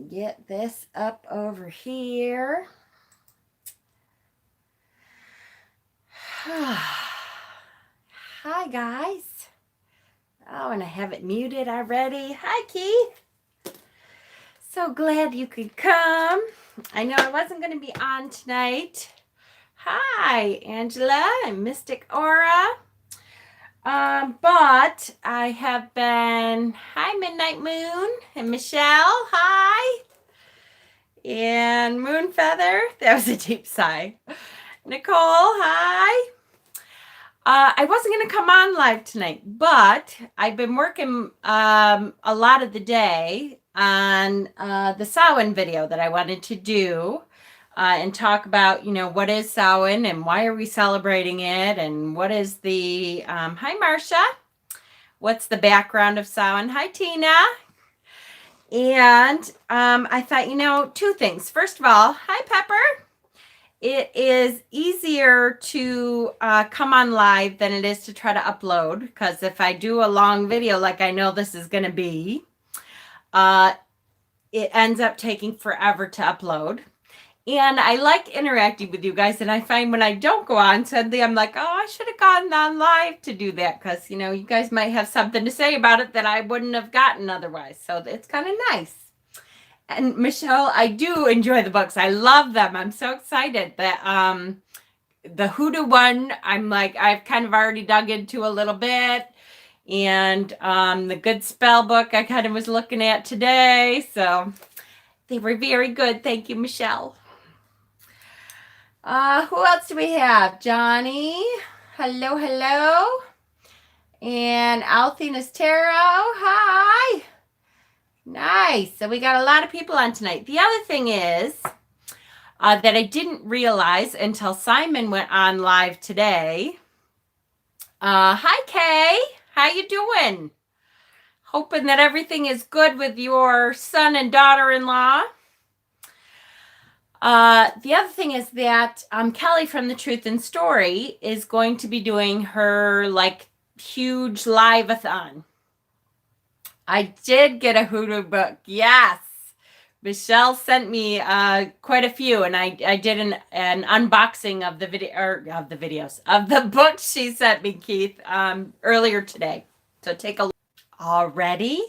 get this up over here. Hi, guys. Oh, and I have it muted already. Hi, Keith. So glad you could come. I know I wasn't going to be on tonight. Hi, Angela and Mystic Aura. But I have been, hi, Midnight Moon and Michelle, hi. And Moon Feather, that was a deep sigh. Nicole, hi. I wasn't going to come on live tonight, but I've been working a lot of the day on the Samhain video that I wanted to do and talk about, what is Samhain and why are we celebrating it and what is the, hi Marcia, what's the background of Samhain? Hi Tina. And I thought, two things. First of all, hi Pepper. It is easier to come on live than it is to try to upload, because if I do a long video like I know this is going to be, it ends up taking forever to upload. And I like interacting with you guys, and I find when I don't go on, suddenly I'm like, oh, I should have gone on live to do that, because, you guys might have something to say about it that I wouldn't have gotten otherwise. So it's kind of nice. And Michelle, I do enjoy the books. I love them. I'm so excited that the Hoodoo one, I've kind of already dug into a little bit. And the Good Spell book I kind of was looking at today. So they were very good. Thank you, Michelle. Who else do we have? Johnny. Hello, hello. And Althena's Tarot. Hi. Nice. So we got a lot of people on tonight. The other thing is that I didn't realize until Simon went on live today. Hi, Kay. How you doing? Hoping that everything is good with your son and daughter-in-law. The other thing is that Kelly from The Truth and Story is going to be doing her huge live-a-thon. I did get a Hoodoo book. Yes. Michelle sent me quite a few, and I did an unboxing of the videos of the books she sent me, Keith, earlier today. So take a look. Already?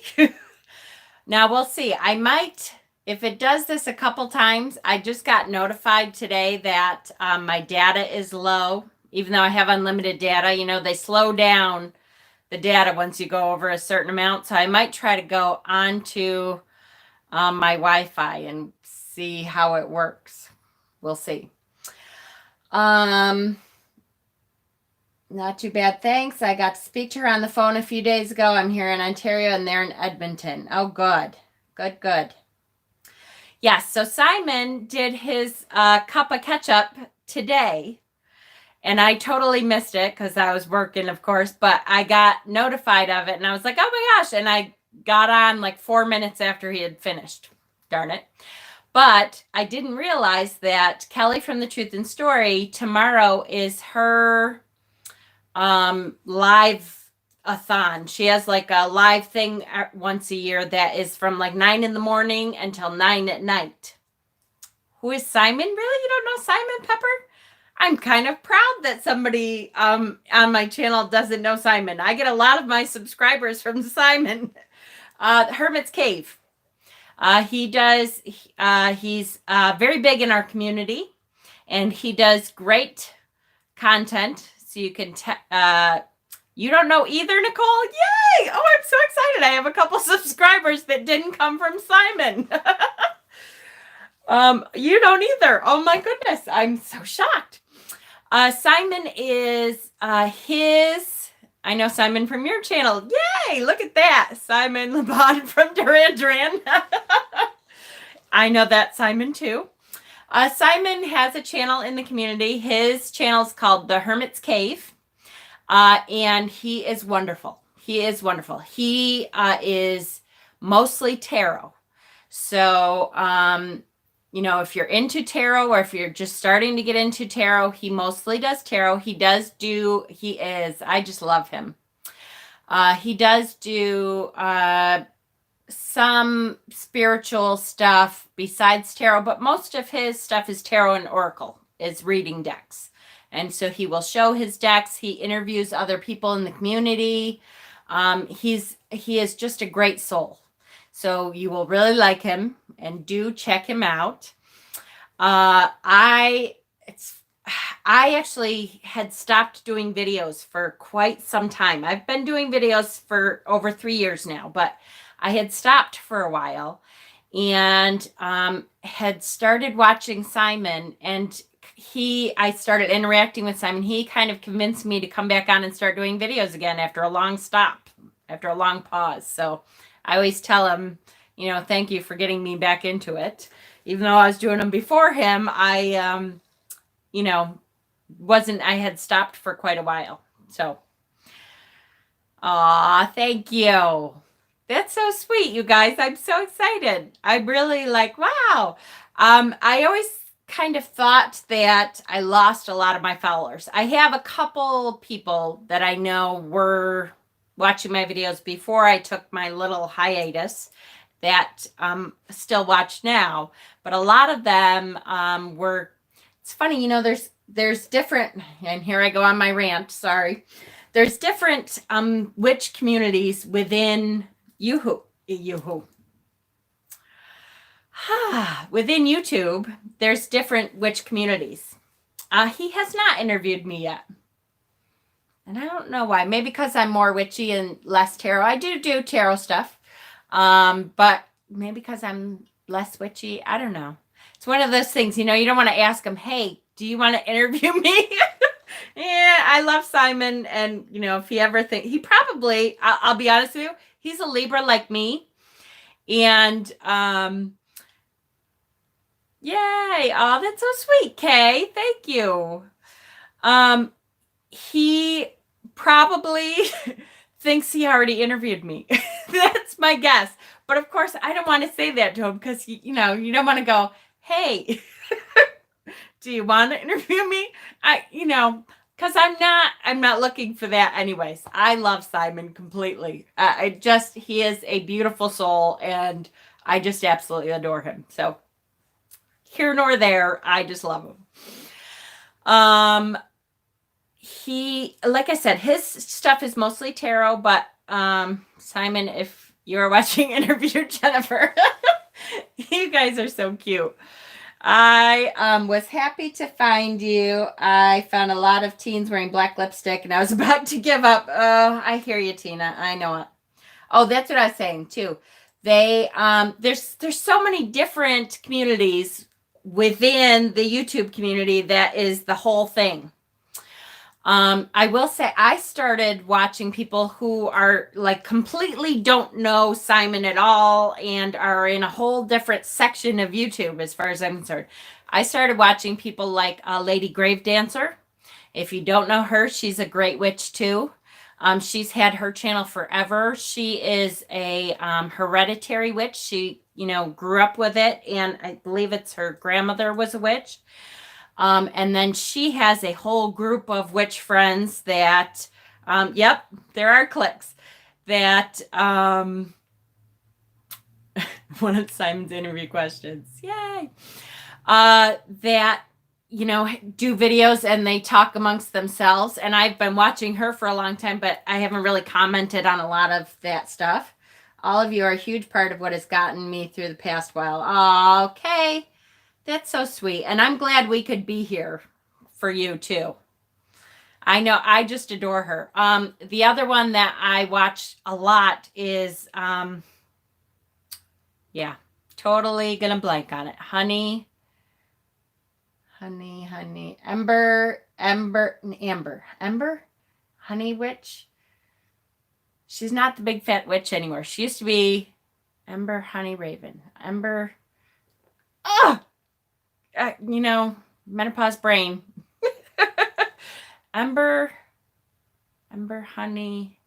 Now we'll see. I might, if it does this a couple times, I just got notified today that my data is low, even though I have unlimited data. They slow down the data once you go over a certain amount. So I might try to go onto my Wi-Fi and see how it works. We'll see. Not too bad, thanks. I got to speak to her on the phone a few days ago. I'm here in Ontario and they're in Edmonton. Oh, good. Good. Yes, so Simon did his cup of ketchup today. And I totally missed it because I was working, of course, but I got notified of it and I was like, oh my gosh. And I got on 4 minutes after he had finished. Darn it. But I didn't realize that Kelly from The Truth and Story, tomorrow is her live-a-thon. She has a live thing once a year that is from 9 in the morning until 9 at night. Who is Simon? Really? You don't know Simon Pepper? I'm kind of proud that somebody on my channel doesn't know Simon. I get a lot of my subscribers from Simon. Hermit's Cave. He's very big in our community, and he does great content. So you can, you don't know either, Nicole? Yay! Oh, I'm so excited. I have a couple subscribers that didn't come from Simon. You don't either. Oh my goodness. I'm so shocked. Simon is I know Simon from your channel. Yay! Look at that. Simon Lebon from Duran Duran. I know that Simon too. Simon has a channel in the community. His channel is called The Hermit's Cave. And he is wonderful. He is wonderful. He is mostly tarot. So, if you're into tarot or if you're just starting to get into tarot, he mostly does tarot. I just love him. He does do some spiritual stuff besides tarot, but most of his stuff is tarot and oracle, is reading decks. And so he will show his decks. He interviews other people in the community. He is just a great soul. So you will really like him, and do check him out. I actually had stopped doing videos for quite some time. I've been doing videos for over 3 years now, but I had stopped for a while, and had started watching Simon, and I started interacting with Simon. He kind of convinced me to come back on and start doing videos again after a long stop, after a long pause. So I always tell him, thank you for getting me back into it. Even though I was doing them before him, I had stopped for quite a while. So, thank you. That's so sweet, you guys. I'm so excited. I'm really wow. I always kind of thought that I lost a lot of my followers. I have a couple people that I know were watching my videos before I took my little hiatus that still watch now, but a lot of them were. It's funny, there's different, and here I go on my rant. Sorry, there's different witch communities within within YouTube. There's different witch communities. He has not interviewed me yet. And I don't know why. Maybe because I'm more witchy and less tarot. I do tarot stuff. But maybe because I'm less witchy. I don't know. It's one of those things, you don't want to ask him, hey, do you want to interview me? Yeah, I love Simon. And, if he ever he probably, I'll be honest with you, he's a Libra like me. And, yay. Oh, that's so sweet, Kay. Thank you. He probably thinks he already interviewed me. That's my guess. But of course, I don't want to say that to him because, you don't want to go, hey, do you want to interview me? Because I'm not looking for that anyways. I love Simon completely. He is a beautiful soul, and I just absolutely adore him. So here nor there, I just love him. He, like I said, his stuff is mostly tarot, but Simon, if you're watching Interview Jennifer, you guys are so cute. I was happy to find you. I found a lot of teens wearing black lipstick, and I was about to give up. Oh, I hear you, Tina. I know it. Oh, that's what I was saying too. They there's so many different communities within the YouTube community. That is the whole thing. I will say I started watching people who are completely don't know Simon at all and are in a whole different section of YouTube as far as I'm concerned. I started watching people like Lady Grave Dancer. If you don't know her, she's a great witch too. She's had her channel forever. She is a hereditary witch. She, grew up with it, and I believe it's her grandmother was a witch. And then she has a whole group of witch friends that, yep, there are clicks that, one of Simon's interview questions, yay, that, do videos and they talk amongst themselves. And I've been watching her for a long time, but I haven't really commented on a lot of that stuff. All of you are a huge part of what has gotten me through the past while. Okay. That's so sweet. And I'm glad we could be here for you too. I know, I just adore her. The other one that I watch a lot is, totally gonna blank on it. Honey, Amber, Honey Witch. She's not the big fat witch anymore. She used to be Amber Honey Raven. Amber, menopause brain. Amber Honey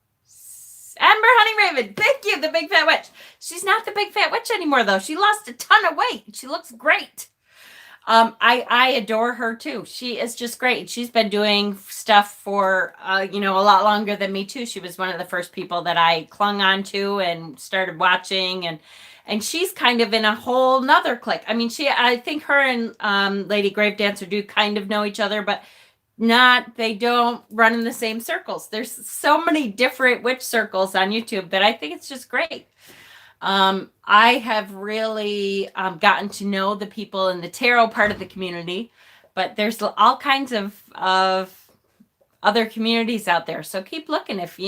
Raven. Thank you, the big fat witch. She's not the big fat witch anymore, though. She lost a ton of weight. She looks great. I adore her too. She is just great. She's been doing stuff for a lot longer than me too. She was one of the first people that I clung on to and started watching, and she's kind of in a whole nother clique. I mean, I think her and Lady Grave Dancer do kind of know each other, but they don't run in the same circles. There's so many different witch circles on YouTube that I think it's just great. I have really gotten to know the people in the tarot part of the community, but there's all kinds of other communities out there. So keep looking if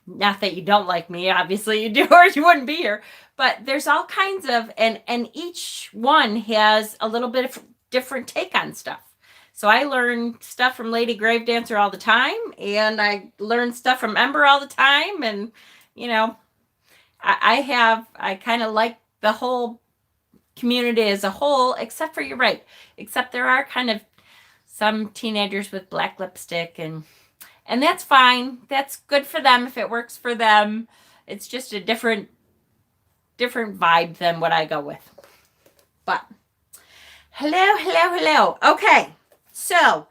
not that you don't like me, obviously you do, or you wouldn't be here, but there's all kinds of, and each one has a little bit of different take on stuff. So I learn stuff from Lady Grave Dancer all the time, and I learn stuff from Ember all the time, and I kind of like the whole community as a whole, except for, you're right, except there are kind of some teenagers with black lipstick, and that's fine. That's good for them if it works for them. It's just a different vibe than what I go with. But hello. Okay. So,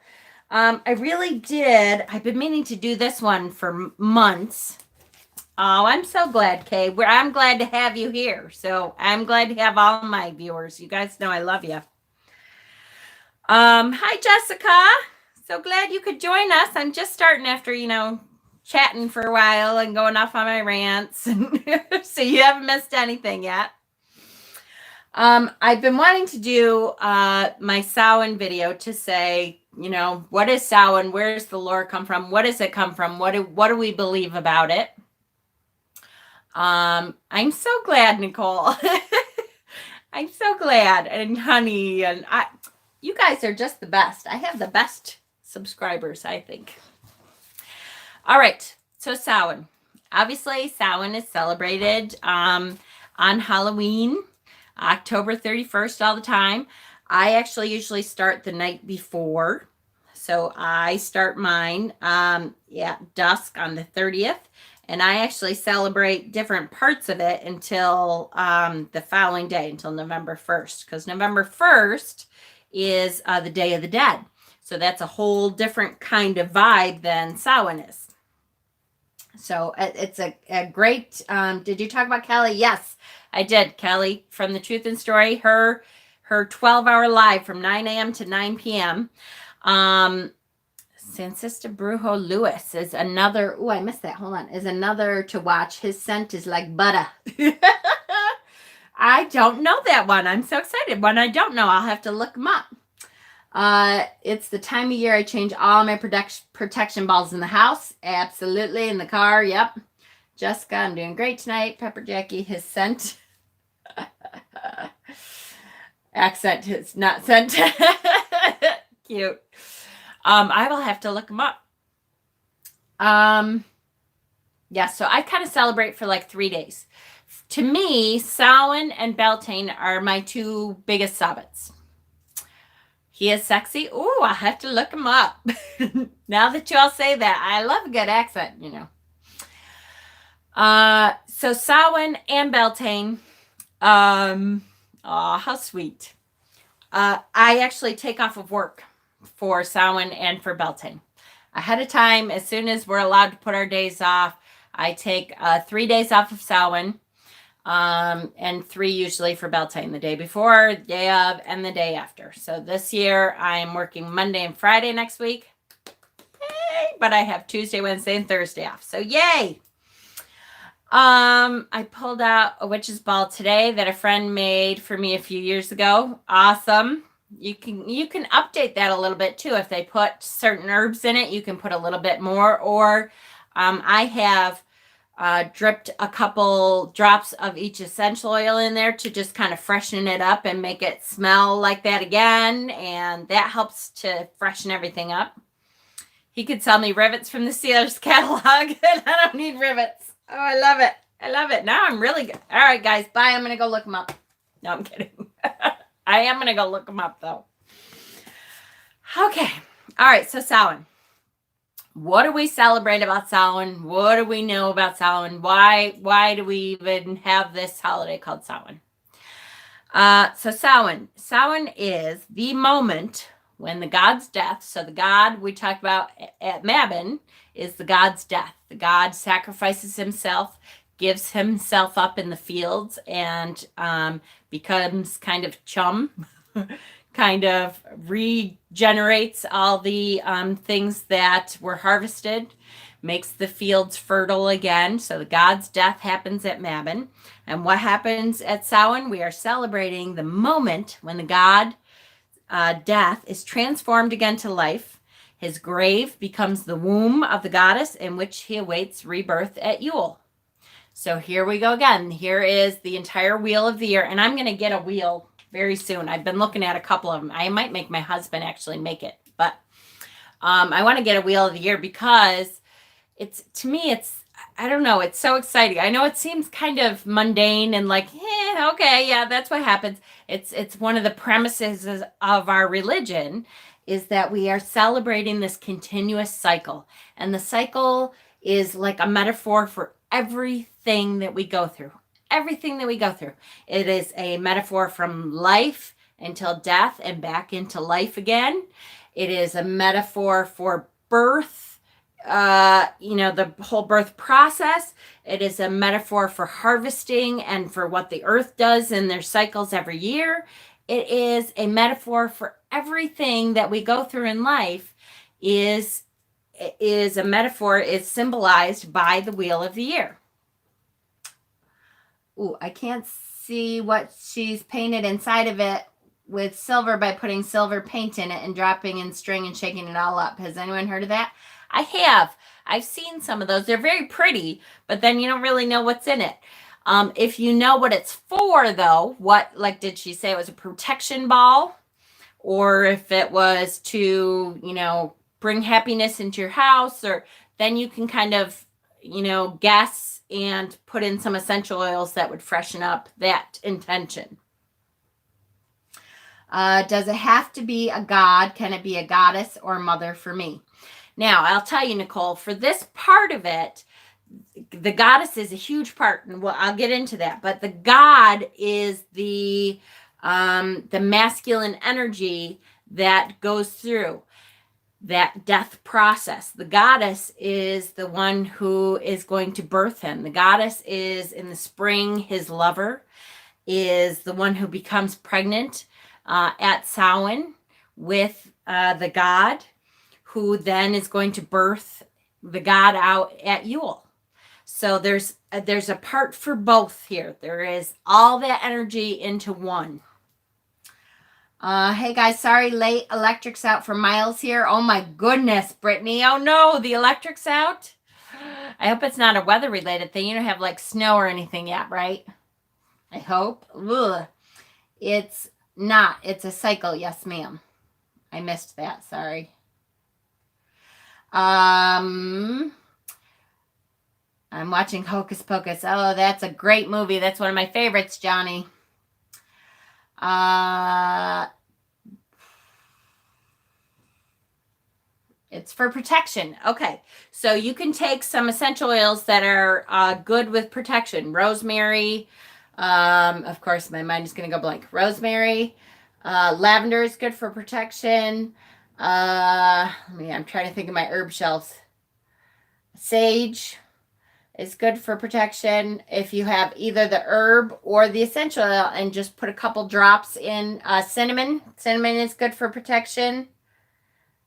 I've been meaning to do this one for months. Oh, I'm so glad, Kay. I'm glad to have you here. So I'm glad to have all my viewers. You guys know I love you. Hi, Jessica. So glad you could join us. I'm just starting after, chatting for a while and going off on my rants. So you haven't missed anything yet. I've been wanting to do my Samhain video to say, what is Samhain? Where does the lore come from? What does it come from? What do we believe about it? I'm so glad, Nicole. I'm so glad. And honey, and you guys are just the best. I have the best subscribers, I think. All right. So Samhain. Obviously, Samhain is celebrated on Halloween, October 31st all the time. I actually usually start the night before. So I start mine at dusk on the 30th. And I actually celebrate different parts of it until the following day, until November 1st. Because November 1st is the Day of the Dead. So that's a whole different kind of vibe than Samhain is. So it's a great, did you talk about Kelly? Yes, I did. Kelly from The Truth and Story, her 12-hour live from 9 a.m. to 9 p.m. Sancista Brujo Lewis is another. Oh, I missed that. Hold on. Is another to watch. His scent is like butter. I don't know that one. I'm so excited. One I don't know, I'll have to look him up. It's the time of year I change all my protection balls in the house. Absolutely. In the car. Yep. Jessica, I'm doing great tonight. Pepper Jackie, his scent. Accent is not scent. Cute. I will have to look them up. Yeah, so I kind of celebrate for like 3 days. To me, Samhain and Beltane are my two biggest Sabbats. He is sexy. Oh, I'll have to look him up. Now that you all say that, I love a good accent, So Samhain and Beltane, oh, how sweet. I actually take off of work for Samhain and for Beltane ahead of time. As soon as we're allowed to put our days off, I take 3 days off of Samhain, and 3 usually for Beltane, the day before, day of, and the day after. So this year I'm working Monday and Friday next week. Yay! But I have Tuesday, Wednesday, and Thursday off. So yay! I pulled out a witch's ball today that a friend made for me a few years ago. Awesome. You can update that a little bit too. If they put certain herbs in it, you can put a little bit more. Or I have dripped a couple drops of each essential oil in there to just kind of freshen it up and make it smell like that again. And that helps to freshen everything up. He could sell me rivets from the Sealers catalog, and I don't need rivets. Oh, I love it. I love it. Now I'm really good. All right, guys. Bye. I'm going to go look them up. No, I'm kidding. I am going to go look them up, though. Okay. All right. So Samhain. What do we celebrate about Samhain? What do we know about Samhain? Why do we even have this holiday called Samhain? So Samhain is the moment when the god's death. So the god we talked about at Mabon is the god's death. The god sacrifices himself, gives himself up in the fields, and becomes kind of chum, kind of regenerates all the things that were harvested, makes the fields fertile again. So the god's death happens at Mabon. And what happens at Samhain? We are celebrating the moment when the god death is transformed again to life. His grave becomes the womb of the goddess in which he awaits rebirth at Yule. So here we go again. Here is the entire wheel of the year. And I'm going to get a wheel very soon. I've been looking at a couple of them. I might make my husband actually make it. But I want to get a wheel of the year because to me, I don't know, it's so exciting. I know it seems kind of mundane and like, okay, yeah, that's what happens. It's one of the premises of our religion is that we are celebrating this continuous cycle. And the cycle is like a metaphor for everything that we go through. Everything that we go through. It is a metaphor from life until death and back into life again. It is a metaphor for birth. The whole birth process. It is a metaphor for harvesting and for what the earth does in their cycles every year. It is a metaphor for everything that we go through in life is a metaphor, is symbolized by the wheel of the year. Ooh, I can't see what she's painted inside of it with silver by putting silver paint in it and dropping in string and shaking it all up. Has anyone heard of that? I have. I've seen some of those. They're very pretty, but then you don't really know what's in it. If you know what it's for, though, did she say it was a protection ball? Or if it was to, bring happiness into your house, or then you can kind of, guess and put in some essential oils that would freshen up that intention. Does it have to be a god? Can it be a goddess or mother for me? Now, I'll tell you, Nicole, for this part of it, the goddess is a huge part, and I'll get into that. But the god is the masculine energy that goes through that death process. The goddess is the one who is going to birth him. The goddess is in the spring. His lover is the one who becomes pregnant at Samhain with the god, who then is going to birth the god out at Yule. So there's a part for both here. There is all that energy into one. Hey guys, sorry, late. Electric's out for miles here. Oh my goodness, Brittany. Oh no, the electric's out. I hope it's not a weather related thing. You don't have like snow or anything yet, right? I hope. Ugh. It's not. It's a cycle. Yes, ma'am. I missed that. Sorry. I'm watching Hocus Pocus. Oh, that's a great movie. That's one of my favorites, Johnny. It's for protection. Okay. So you can take some essential oils that are good with protection. Rosemary. Of course, my mind is going to go blank. Rosemary. Lavender is good for protection. I'm trying to think of my herb shelves. Sage is good for protection. If you have either the herb or the essential oil, and just put a couple drops in cinnamon. Cinnamon is good for protection.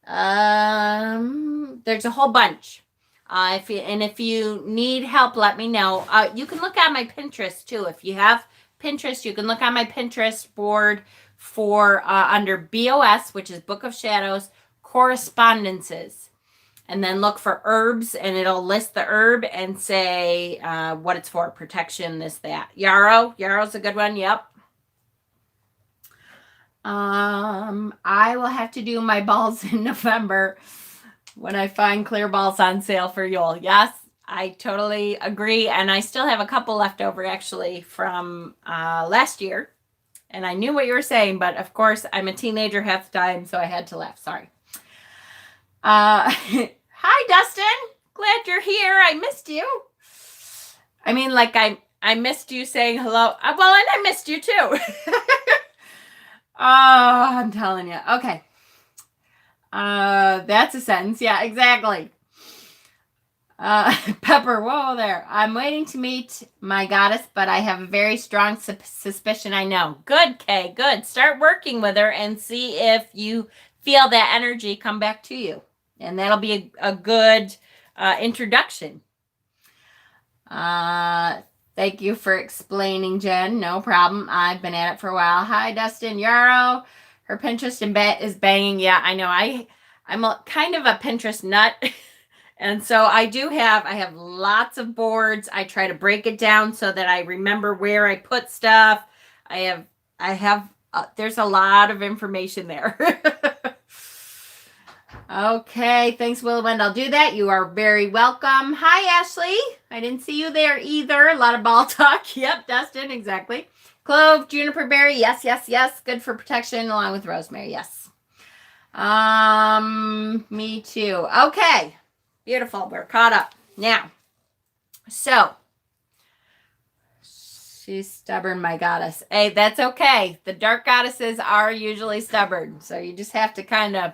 There's a whole bunch. If you need help, let me know. You can look at my Pinterest too. If you have Pinterest, you can look on my Pinterest board for under BOS, which is Book of Shadows, correspondences, and then look for herbs, and it'll list the herb and say what it's for, protection, this, that. Yarrow's a good one. Yep. I will have to do my balls in November when I find clear balls on sale for Yule. Yes, I totally agree, and I still have a couple left over actually from last year. And I knew what you were saying, but of course, I'm a teenager half the time, so I had to laugh. Sorry. Hi, Dustin. Glad you're here. I missed you. I mean, like I missed you saying hello. Well, and I missed you too. I'm telling you. Okay. That's a sentence. Yeah, exactly. Pepper, whoa there. I'm waiting to meet my goddess, but I have a very strong suspicion I know. Good, Kay, good. Start working with her and see if you feel that energy come back to you. And that'll be a good introduction. Thank you for explaining, Jen. No problem. I've been at it for a while. Hi, Dustin Yarrow. Her Pinterest is banging. Yeah, I know. I'm kind of a Pinterest nut. And so I have lots of boards. I try to break it down so that I remember where I put stuff. I have there's a lot of information there. Okay, thanks, Will Wend. I'll do that. You are very welcome. Hi, Ashley. I didn't see you there either. A lot of ball talk. Yep, Dustin, exactly. Clove, juniper berry. Yes, yes, yes. Good for protection along with rosemary. Yes. Me too. Okay. Beautiful. We're caught up. Now, so she's stubborn, my goddess. Hey, that's okay. The dark goddesses are usually stubborn. So you just have to kind of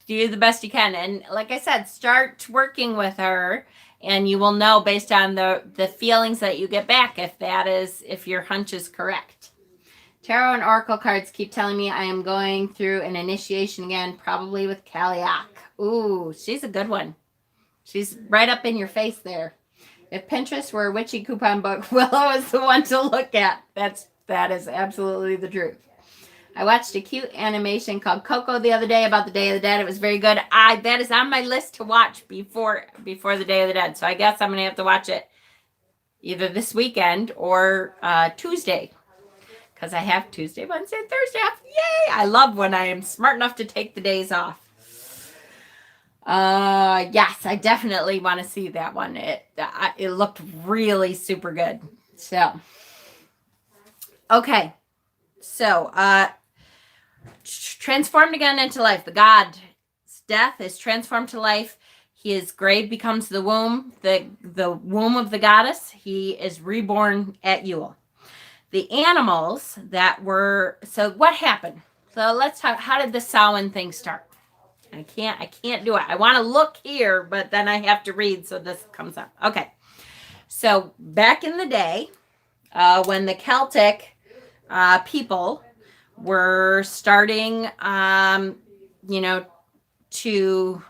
do the best you can. And like I said, start working with her and you will know based on the feelings that you get back if your hunch is correct. Tarot and Oracle cards keep telling me I am going through an initiation again, probably with Kaliak. Ooh, she's a good one. She's right up in your face there. If Pinterest were a witchy coupon book, Willow is the one to look at. That is absolutely the truth. I watched a cute animation called Coco the other day about the Day of the Dead. It was very good. That is on my list to watch before the Day of the Dead. So I guess I'm going to have to watch it either this weekend or Tuesday. Because I have Tuesday, Wednesday, Thursday off. Yay! I love when I am smart enough to take the days off. Yes, I definitely want to see that one. It looked really super good. So, okay. So, transformed again into life. The god's death is transformed to life. His grave becomes the womb, the womb of the goddess. He is reborn at Yule. The animals that were, so what happened? So let's talk, how did the Samhain thing start? I can't do it. I want to look here, but then I have to read, so this comes up. Okay. So back in the day, when the Celtic people were starting, to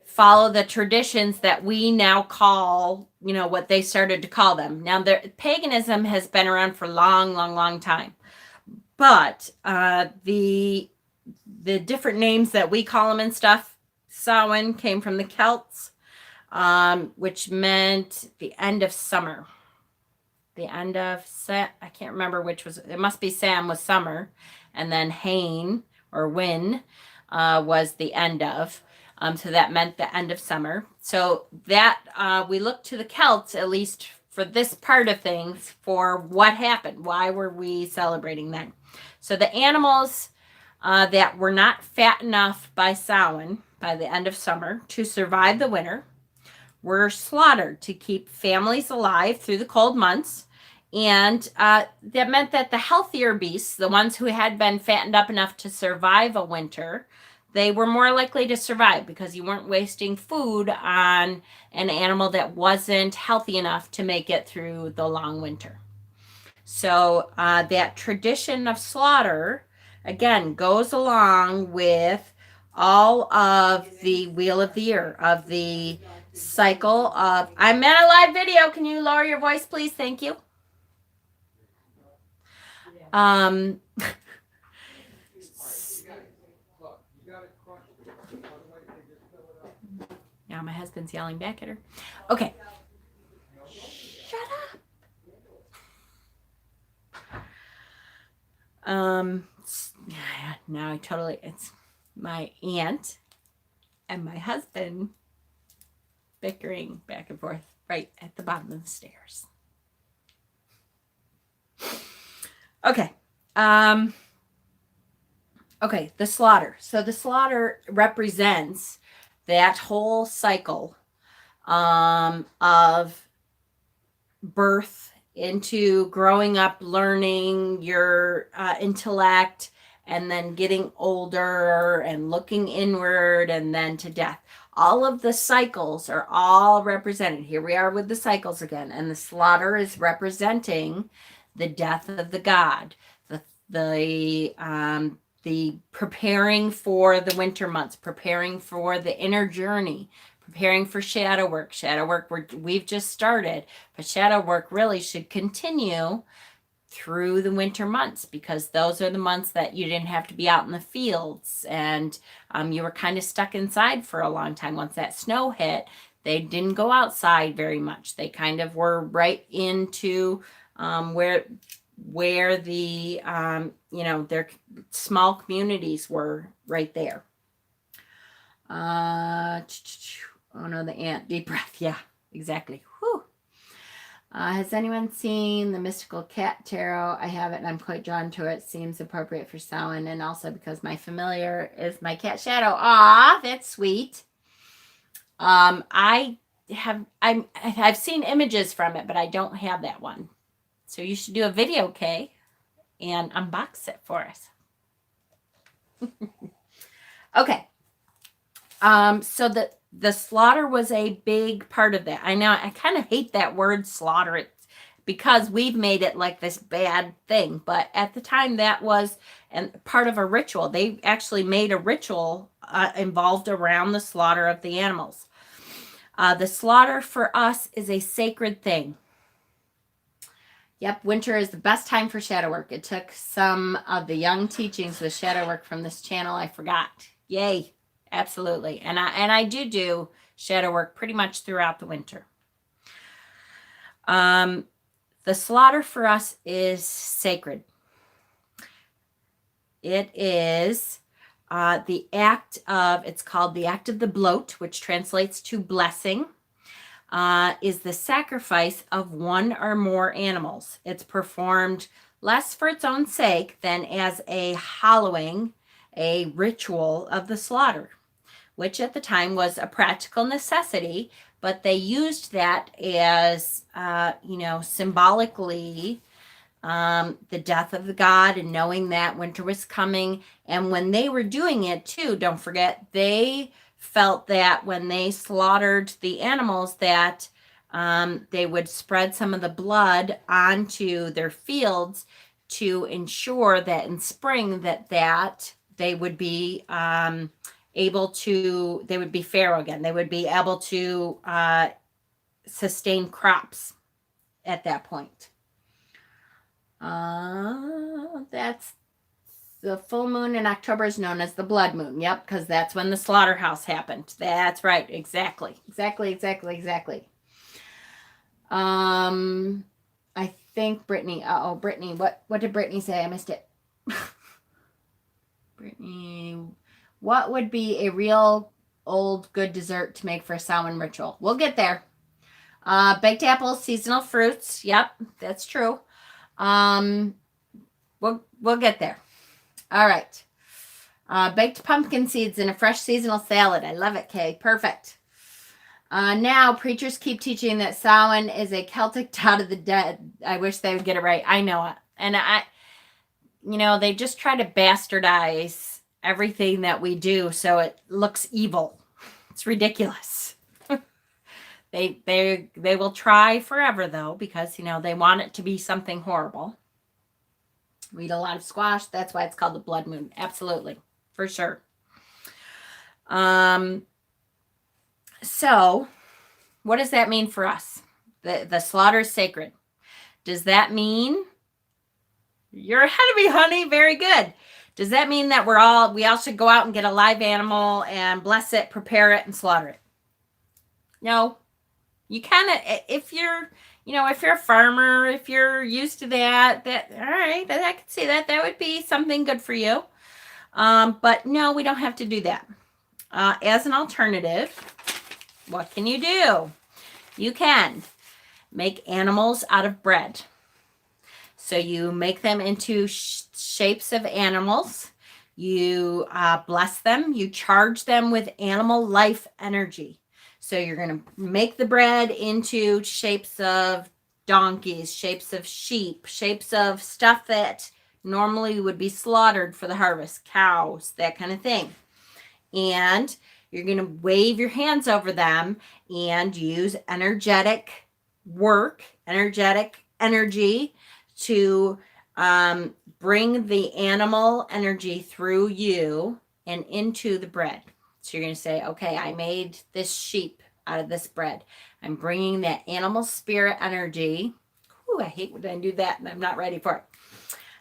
follow the traditions that we now call, what they started to call them. Now, paganism has been around for a long, long, long time. But the different names that we call them and stuff, Samhain came from the Celts, which meant the end of summer. The end of, I can't remember which was, it must be Sam was summer. And then Hain or Win was the end of. So that meant the end of summer. So that we look to the Celts, at least for this part of things, for what happened. Why were we celebrating then? So the animals that were not fat enough by Samhain, by the end of summer, to survive the winter, were slaughtered to keep families alive through the cold months. And that meant that the healthier beasts, the ones who had been fattened up enough to survive a winter, they were more likely to survive because you weren't wasting food on an animal that wasn't healthy enough to make it through the long winter. So that tradition of slaughter, again, goes along with all of the Wheel of the Year, of the cycle of, I'm in a live video. Can you lower your voice, please? Thank you. Now my husband's yelling back at her. Okay. Shut up. Now it's my aunt and my husband bickering back and forth right at the bottom of the stairs. Okay. Okay, the slaughter. So the slaughter represents that whole cycle of birth into growing up, learning your intellect, and then getting older and looking inward, and then to death. All of the cycles are all represented. Here we are with the cycles again, and the slaughter is representing the death of the god, the preparing for the winter months, preparing for the inner journey, preparing for shadow work. Shadow work we've just started, but shadow work really should continue through the winter months, because those are the months that you didn't have to be out in the fields, and you were kind of stuck inside for a long time. Once that snow hit, they didn't go outside very much. They kind of were right into where the their small communities were right there. Oh no, the ant. Deep breath. Yeah, exactly. Whew. Has anyone seen the Mystical Cat Tarot? I have it and I'm quite drawn to it. Seems appropriate for Samhain, and also because my familiar is my cat Shadow. Ah, that's sweet. I've seen images from it, but I don't have that one. So you should do a video, Kay, and unbox it for us. Okay. So the slaughter was a big part of that. I know I kind of hate that word slaughter because we've made it like this bad thing. But at the time, that was part of a ritual. They actually made a ritual involved around the slaughter of the animals. The slaughter for us is a sacred thing. Yep, winter is the best time for shadow work. It took some of the young teachings with shadow work from this channel. I forgot. Yay. Absolutely. And I do shadow work pretty much throughout the winter. The slaughter for us is sacred. It is it's called the act of the bloat, which translates to blessing, is the sacrifice of one or more animals. It's performed less for its own sake than as a hallowing, a ritual of the slaughter, which at the time was a practical necessity, but they used that as, symbolically, the death of the god, and knowing that winter was coming. And when they were doing it too, don't forget, they felt that when they slaughtered the animals that they would spread some of the blood onto their fields to ensure that in spring that they would be they would be farrow again. They would be able to sustain crops at that point. That's the full moon in October is known as the blood moon. Yep, because that's when the slaughterhouse happened. That's right. Exactly. I think Brittany. Brittany. What did Brittany say? I missed it. Brittany. What would be a real old good dessert to make for a Samhain ritual? We'll get there. Baked apples, seasonal fruits. Yep, that's true. We'll get there. All right. Baked pumpkin seeds in a fresh seasonal salad. I love it, Kay. Perfect. Now, preachers keep teaching that Samhain is a Celtic god of the dead. I wish they would get it right. I know it. And they just try to bastardize everything that we do so it looks evil. It's ridiculous. They will try forever though, because they want it to be something horrible. We eat a lot of squash. That's why it's called the blood moon. Absolutely, for sure. So what does that mean for us? The slaughter is sacred. Does that mean you're ahead of me, honey? Very good. Does that mean that we all should go out and get a live animal and bless it, prepare it, and slaughter it? No. You kind of, if you're a farmer, if you're used to that, all right, I could see that. That would be something good for you. But no, we don't have to do that. As an alternative, what can you do? You can make animals out of bread. So you make them into shapes of animals. You bless them. You charge them with animal life energy. So you're going to make the bread into shapes of donkeys, shapes of sheep, shapes of stuff that normally would be slaughtered for the harvest, cows, that kind of thing. And you're going to wave your hands over them and use energetic work, energetic energy to bring the animal energy through you and into the bread. So you're going to say, okay, I made this sheep out of this bread. I'm bringing that animal spirit energy. Ooh, I hate when I do that and I'm not ready for it.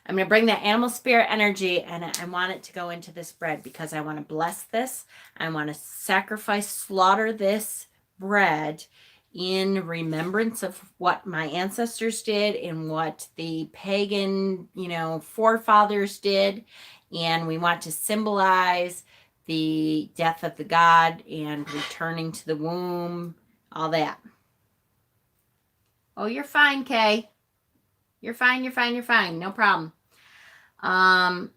I'm going to bring that animal spirit energy and I want it to go into this bread because I want to bless this. I want to sacrifice, slaughter this bread in remembrance of what my ancestors did and what the pagan, forefathers did. And we want to symbolize the death of the god and returning to the womb, all that. Oh, you're fine, Kay. You're fine. No problem. I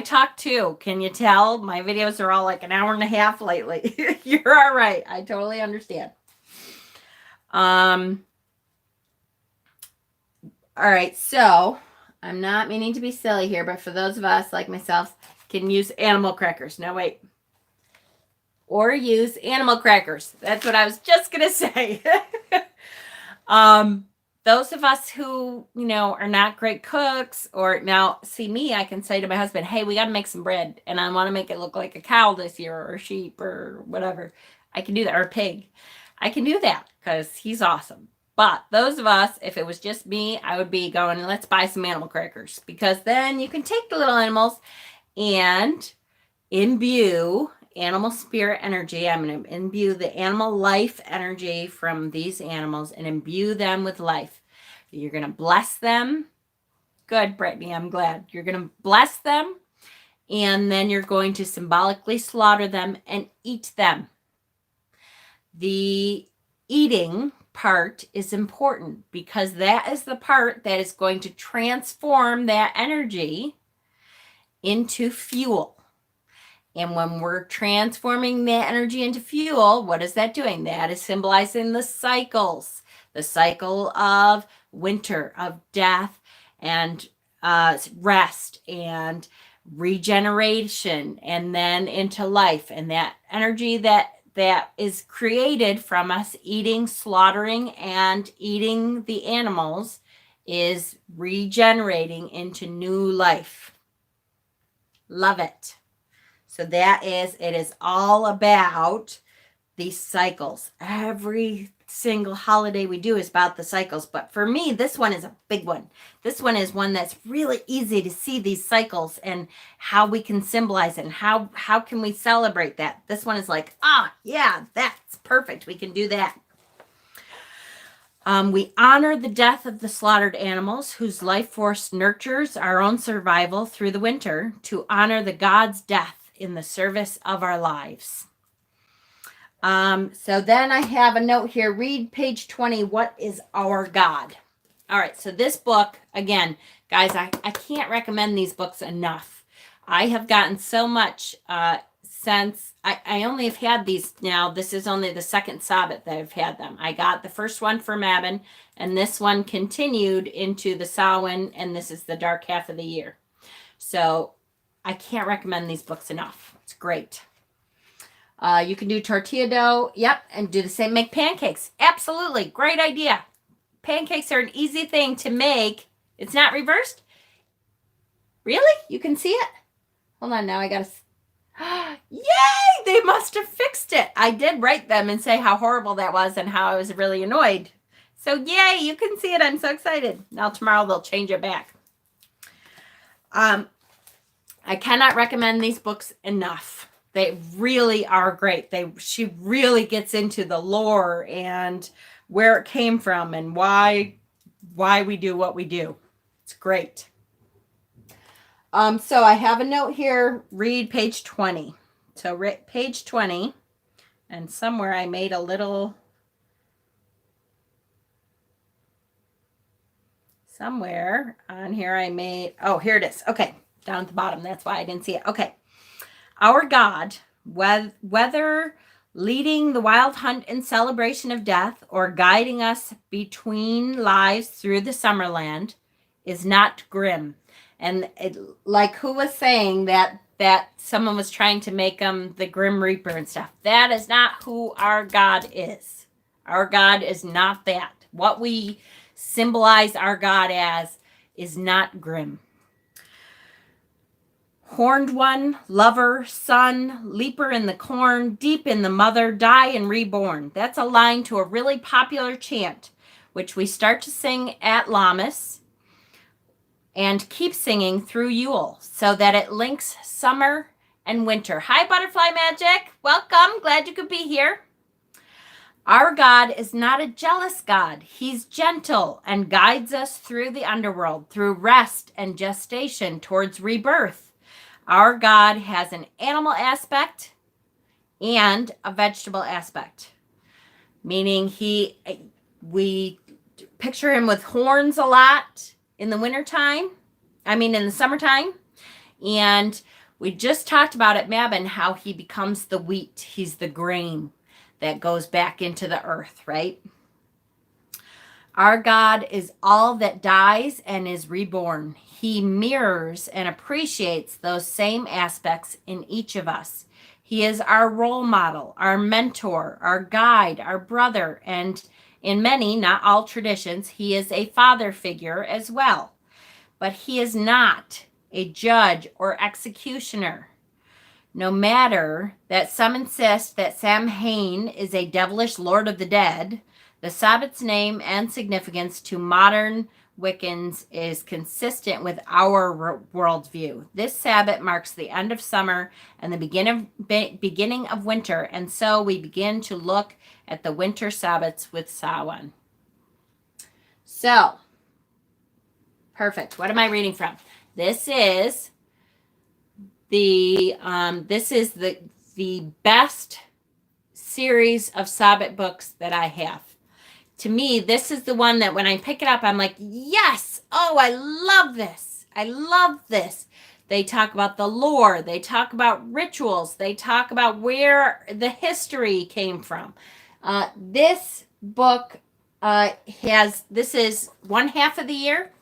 talk too. Can you tell? My videos are all like an hour and a half lately. You're all right. I totally understand. All right. So I'm not meaning to be silly here, but for those of us like myself, can use animal crackers. No, wait. Or use animal crackers. That's what I was just going to say. Those of us who, are not great cooks or now see me, I can say to my husband, hey, we got to make some bread and I want to make it look like a cow this year or a sheep or whatever. I can do that, or a pig. I can do that because he's awesome. But those of us, if it was just me, I would be going, let's buy some animal crackers because then you can take the little animals and imbue animal spirit energy. I'm going to imbue the animal life energy from these animals and imbue them with life. You're going to bless them. Good, Brittany. I'm glad. You're going to bless them. And then you're going to symbolically slaughter them and eat them. The eating part is important because that is the part that is going to transform that energy into fuel. And when we're transforming that energy into fuel, what is that doing? That is symbolizing the cycles. The cycle of winter, of death, and rest, and regeneration, and then into life. And that energy that is created from us eating, slaughtering, and eating the animals is regenerating into new life. Love it. So it is all about these cycles. Every single holiday we do is about the cycles. But for me, this one is a big one. This one is one that's really easy to see these cycles and how we can symbolize it and how can we celebrate that. This one is like, yeah, that's perfect. We can do that. We honor the death of the slaughtered animals whose life force nurtures our own survival through the winter to honor the God's death in the service of our lives. So then I have a note here. Read page 20. What is our God? All right. So this book, again, guys, I can't recommend these books enough. I have gotten so much since I only have had these now. This is only the second Sabbath that I've had them. I got the first one for Mabon, and this one continued into the Samhain, and this is the dark half of the year. So I can't recommend these books enough. It's great. You can do tortilla dough. Yep. And do the same. Make pancakes. Absolutely. Great idea. Pancakes are an easy thing to make. It's not reversed. Really? You can see it? Hold on. Now I got to. Yay! They must have fixed it. I did write them and say how horrible that was and how I was really annoyed. So yay, you can see it. I'm so excited. Now tomorrow they'll change it back. I cannot recommend these books enough. They really are great. She really gets into the lore and where it came from and why we do what we do. It's great. So I have a note here. Read page 20. So page 20, and somewhere I made a little. Somewhere on here I made. Oh, here it is. Okay. Down at the bottom. That's why I didn't see it. Okay. Our God, whether leading the wild hunt and celebration of death, or guiding us between lives through the Summerland, is not grim. And like who was saying that someone was trying to make him the Grim Reaper and stuff. That is not who our God is. Our God is not that. What we symbolize our God as is not grim. Horned one, lover, son, leaper in the corn, deep in the mother, die and reborn. That's a line to a really popular chant, which we start to sing at Lammas and keep singing through Yule, so that it links summer and winter. Hi, Butterfly Magic. Welcome. Glad you could be here. Our God is not a jealous God. He's gentle and guides us through the underworld, through rest and gestation towards rebirth. Our God has an animal aspect and a vegetable aspect, meaning we picture him with horns a lot in the wintertime. In the summertime. And we just talked about at Mabon how he becomes the wheat. He's the grain that goes back into the earth, right? Our God is all that dies and is reborn. He mirrors and appreciates those same aspects in each of us. He is our role model, our mentor, our guide, our brother, and in many, not all traditions, he is a father figure as well. But he is not a judge or executioner. No matter that some insist that Samhain is a devilish lord of the dead, the Sabbath's name and significance to modern Wiccans is consistent with our worldview. This Sabbath marks the end of summer and the beginning of winter, and so we begin to look at the winter Sabbaths with Samhain. So, perfect. What am I reading from? This is the best series of Sabbath books that I have. To me, this is the one that when I pick it up, I'm like, yes! Oh, I love this. I love this. They talk about the lore. They talk about rituals. They talk about where the history came from. This book this is one half of the year,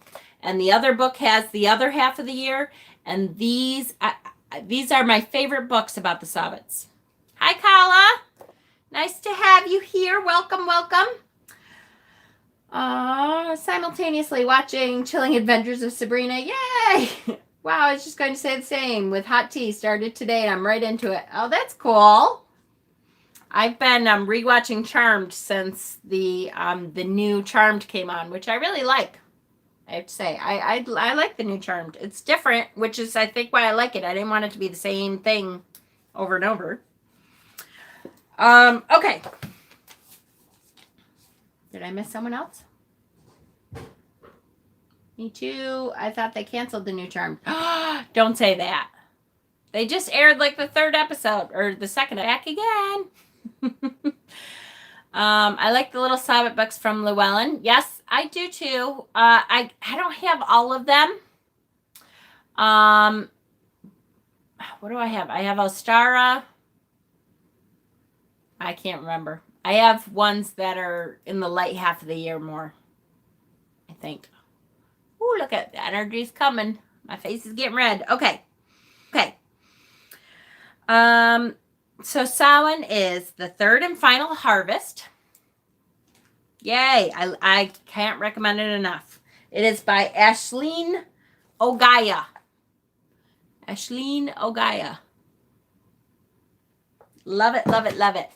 and the other book has the other half of the year. And these are my favorite books about the Sabbaths. Hi, Kala. Nice to have you here. Welcome, welcome. Simultaneously watching Chilling Adventures of Sabrina. Yay! Wow, I was just going to say the same. With hot tea, started today, and I'm right into it. Oh, that's cool. I've been rewatching Charmed since the new Charmed came on, which I really like. I have to say, I like the new Charmed. It's different, which is, I think, why I like it. I didn't want it to be the same thing over and over. Okay. Did I miss someone else? Me too. I thought they canceled the new Charmed. Don't say that. They just aired like the third episode, or the second. Back again. I like the little Sabbath books from Llewellyn. Yes, I do too. I don't have all of them. What do I have? I have Ostara. I can't remember. I have ones that are in the light half of the year more, I think. Ooh, look at the energy's coming. My face is getting red. Okay. So Samhain is the third and final harvest. Yay. I can't recommend it enough. It is by Aisling Ogaya. Aisling Ogaya. Love it, love it, love it.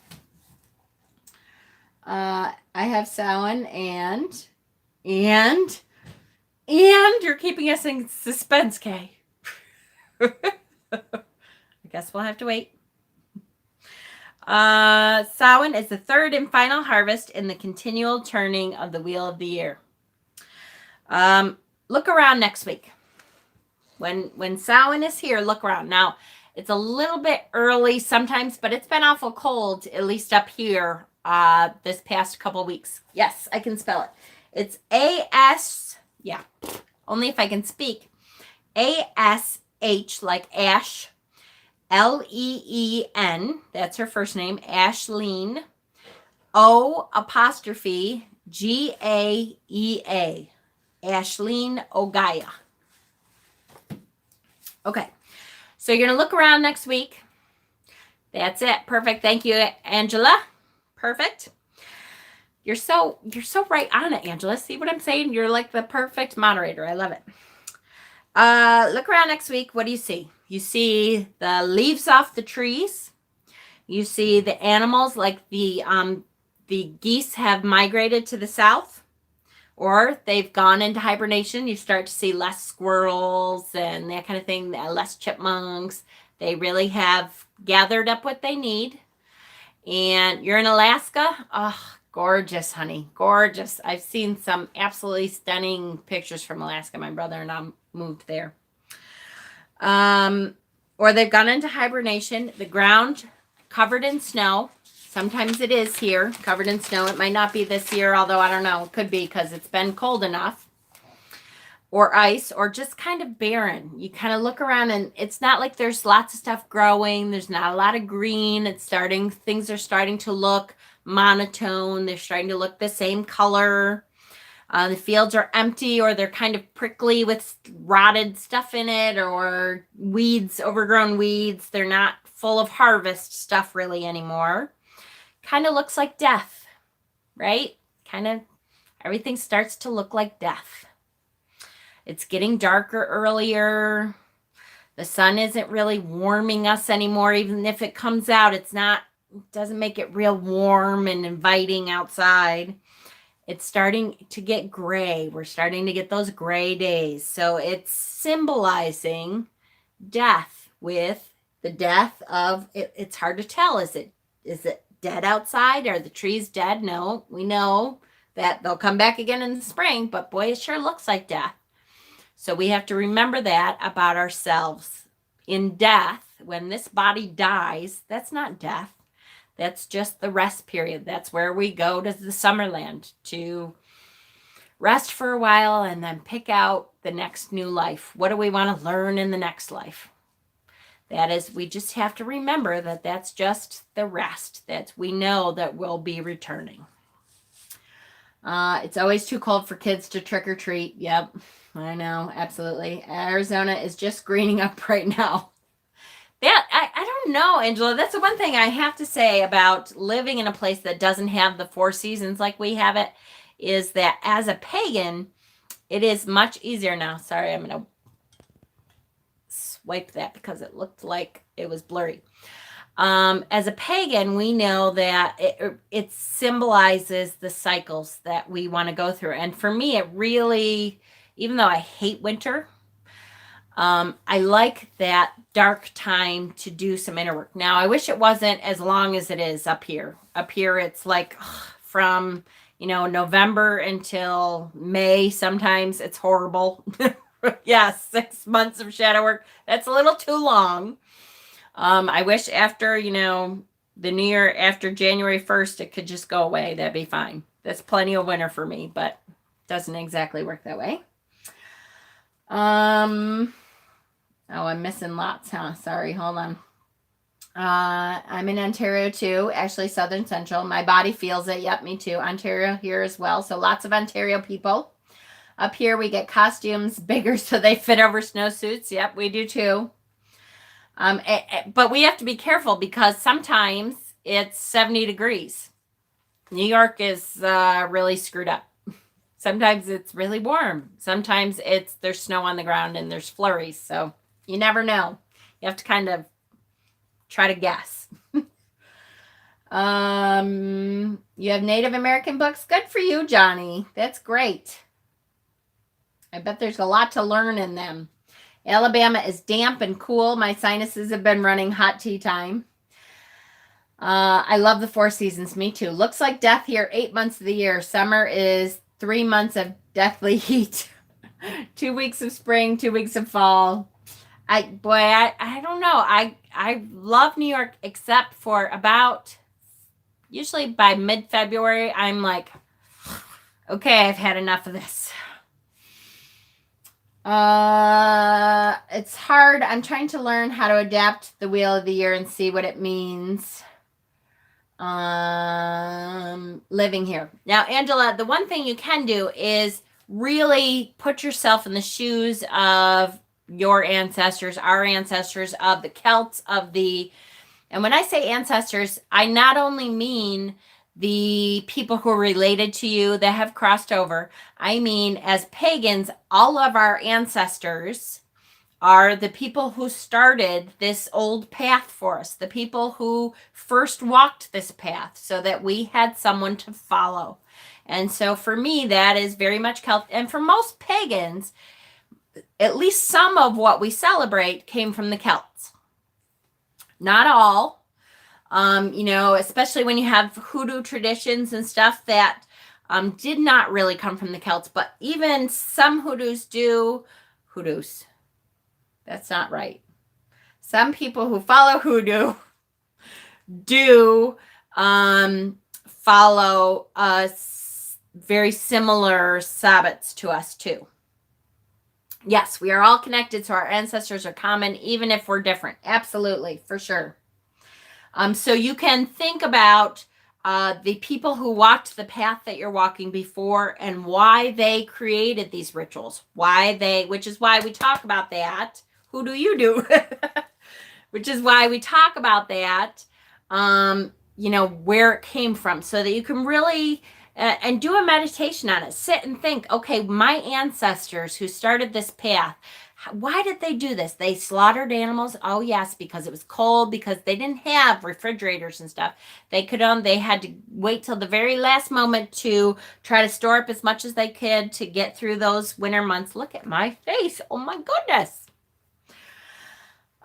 I have Samhain and you're keeping us in suspense, Kay. I guess we'll have to wait. Samhain is the third and final harvest in the continual turning of the wheel of the year. Look around next week. When Samhain is here, look around. Now, it's a little bit early sometimes, but it's been awful cold, at least up here, this past couple weeks. Yes, I can spell it. It's only if I can speak. ASH, like ash, Leen, that's her first name, Ashleen, O''Gaea, Ashleen O'Gaea. Okay, so you're going to look around next week. That's it. Perfect. Thank you, Angela. Perfect. You're so right on it, Angela. See what I'm saying? You're like the perfect moderator. I love it. Look around next week. What do you see? You see the leaves off the trees. You see the animals, like the geese have migrated to the south, or they've gone into hibernation. You start to see less squirrels and that kind of thing, less chipmunks. They really have gathered up what they need. And you're in Alaska. Oh, gorgeous, honey. Gorgeous. I've seen some absolutely stunning pictures from Alaska. My brother and I moved there. Or they've gone into hibernation. The ground covered in snow. Sometimes it is here, covered in snow. It might not be this year, although I don't know. It could be because it's been cold enough. Or ice, or just kind of barren. You kind of look around and it's not like there's lots of stuff growing. There's not a lot of green. Things are starting to look monotone. They're starting to look the same color. The fields are empty, or they're kind of prickly with rotted stuff in it, or weeds, overgrown weeds. They're not full of harvest stuff really anymore. Kind of looks like death, right? Kind of everything starts to look like death. It's getting darker earlier. The sun isn't really warming us anymore. Even if it comes out, it doesn't make it real warm and inviting outside. It's starting to get gray. We're starting to get those gray days. So it's symbolizing death, with the death of it. It's hard to tell. Is it dead outside? Are the trees dead? No, we know that they'll come back again in the spring, but boy, it sure looks like death. So we have to remember that about ourselves. In death, when this body dies, that's not death. That's just the rest period. That's where we go to the Summerland to rest for a while and then pick out the next new life. What do we want to learn in the next life? That is, we just have to remember that that's just the rest. That we know that we'll be returning. It's always too cold for kids to trick or treat. Yep, I know, absolutely. Arizona is just greening up right now. I don't know, Angela. That's the one thing I have to say about living in a place that doesn't have the 4 seasons like we have it, is that as a pagan, it is much easier now. Sorry, I'm going to swipe that because it looked like it was blurry. As a pagan, we know that it symbolizes the cycles that we want to go through. And for me, it really, even though I hate winter, I like that dark time to do some inner work. Now, I wish it wasn't as long as it is up here. Up here, it's like from, November until May. Sometimes it's horrible. Yeah, 6 months of shadow work. That's a little too long. I wish after, the new year, after January 1st, it could just go away. That'd be fine. That's plenty of winter for me, but it doesn't exactly work that way. Oh, I'm missing lots, huh? Sorry, hold on. I'm in Ontario too, actually Southern Central. My body feels it. Yep, me too. Ontario here as well. So lots of Ontario people. Up here, we get costumes bigger so they fit over snowsuits. Yep, we do too. But we have to be careful because sometimes it's 70 degrees. New York is really screwed up. Sometimes it's really warm. Sometimes there's snow on the ground and there's flurries. So you never know. You have to kind of try to guess. You have Native American books. Good for you, Johnny. That's great. I bet there's a lot to learn in them. Alabama is damp and cool. My sinuses have been running hot tea time. I love the 4 seasons. Me too. Looks like death here 8 months of the year. Summer is 3 months of deathly heat. 2 weeks of spring, 2 weeks of fall. I don't know. I love New York except for about, usually by mid-February, I'm like, okay, I've had enough of this. It's hard. I'm trying to learn how to adapt the wheel of the year and see what it means. Living here. Now, Angela, the one thing you can do is really put yourself in the shoes of your ancestors, our ancestors, of the Celts, and when I say ancestors, I not only mean the people who are related to you that have crossed over, I mean, as pagans, all of our ancestors are the people who started this old path for us, the people who first walked this path so that we had someone to follow. And so for me, that is very much Celt. And for most pagans, at least some of what we celebrate came from the Celts. Not all, especially when you have hoodoo traditions and stuff that did not really come from the Celts, but even some hoodoos do. Hoodoos. That's not right. Some people who follow hoodoo do follow very similar sabbats to us too. Yes, we are all connected, so our ancestors are common, even if we're different. Absolutely, for sure. So you can think about the people who walked the path that you're walking before and why they created these rituals. Which is why we talk about that. Who do you do? Which is why we talk about that, where it came from, so that you can really and do a meditation on it. Sit and think, okay, my ancestors who started this path, why did they do this? They slaughtered animals. Oh yes, because it was cold, because they didn't have refrigerators and stuff. They had to wait till the very last moment to try to store up as much as they could to get through those winter months. Look at my face. Oh my goodness.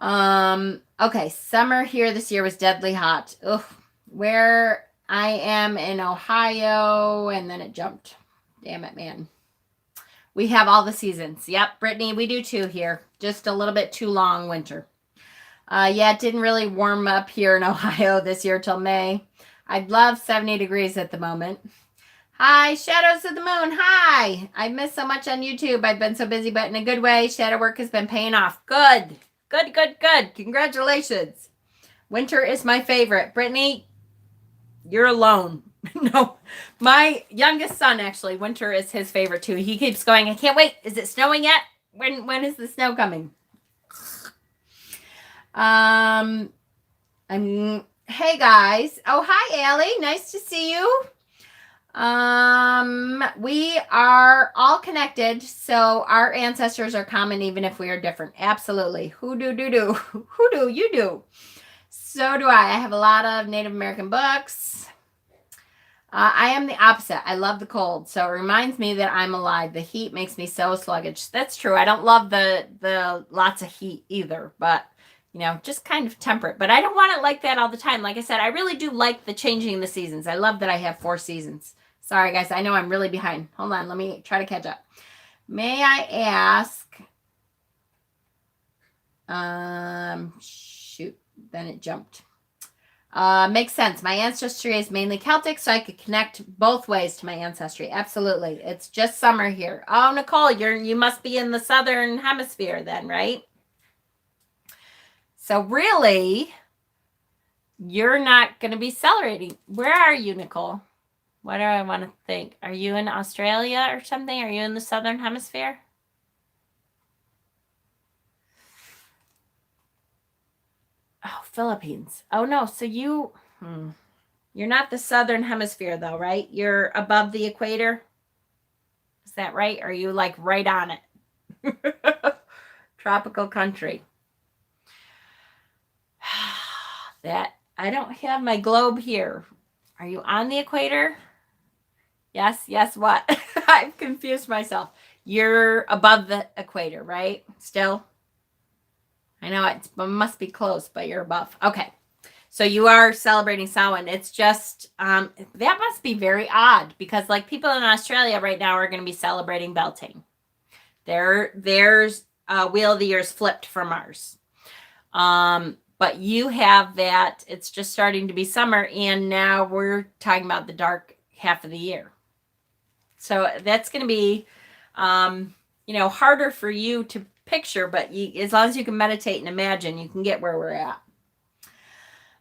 Okay, summer here this year was deadly hot. Ugh, where I am in Ohio, and then it jumped. Damn it, man. We have all the seasons. Yep, Brittany, we do too here. Just a little bit too long winter. It didn't really warm up here in Ohio this year till May. I'd love 70 degrees at the moment. Hi, Shadows of the Moon. Hi. I've missed so much on YouTube. I've been so busy, but in a good way. Shadow work has been paying off. Good. Good. Congratulations. Winter is my favorite. Brittany, you're alone. No, my youngest son, actually, winter is his favorite too. He keeps going, I can't wait. Is it snowing yet? When is the snow coming? Hey guys. Oh, hi, Allie. Nice to see you. We are all connected, so our ancestors are common even if we are different. Absolutely. Who do you do? So do I. I have a lot of Native American books. I am the opposite. I love the cold, so it reminds me that I'm alive. The heat makes me so sluggish. That's true. I don't love the lots of heat either, but just kind of temperate. But I don't want it like that all the time. Like I said, I really do like the changing the seasons. I love that I have 4 seasons. Sorry, guys. I know I'm really behind. Hold on. Let me try to catch up. May I ask? Shoot. Then it jumped. Makes sense. My ancestry is mainly Celtic, so I could connect both ways to my ancestry. Absolutely. It's just summer here. Oh, Nicole, you must be in the southern hemisphere then, right? So really, you're not going to be celebrating. Where are you, Nicole? What do I want to think? Are you in Australia or something? Are you in the southern hemisphere? Oh, Philippines. Oh, no. So you're not the southern hemisphere, though, right? You're above the equator. Is that right? Or are you like right on it? Tropical country. That I don't have my globe here. Are you on the equator? Yes, what? I've confused myself. You're above the equator, right? Still? I know it must be close, but you're above. Okay. So you are celebrating Samhain. It's just, that must be very odd because like people in Australia right now are going to be celebrating Beltane. There's Wheel of the Year's flipped from ours. But you have that. It's just starting to be summer. And now we're talking about the dark half of the year. So that's going to be harder for you to picture, but as long as you can meditate and imagine, you can get where we're at.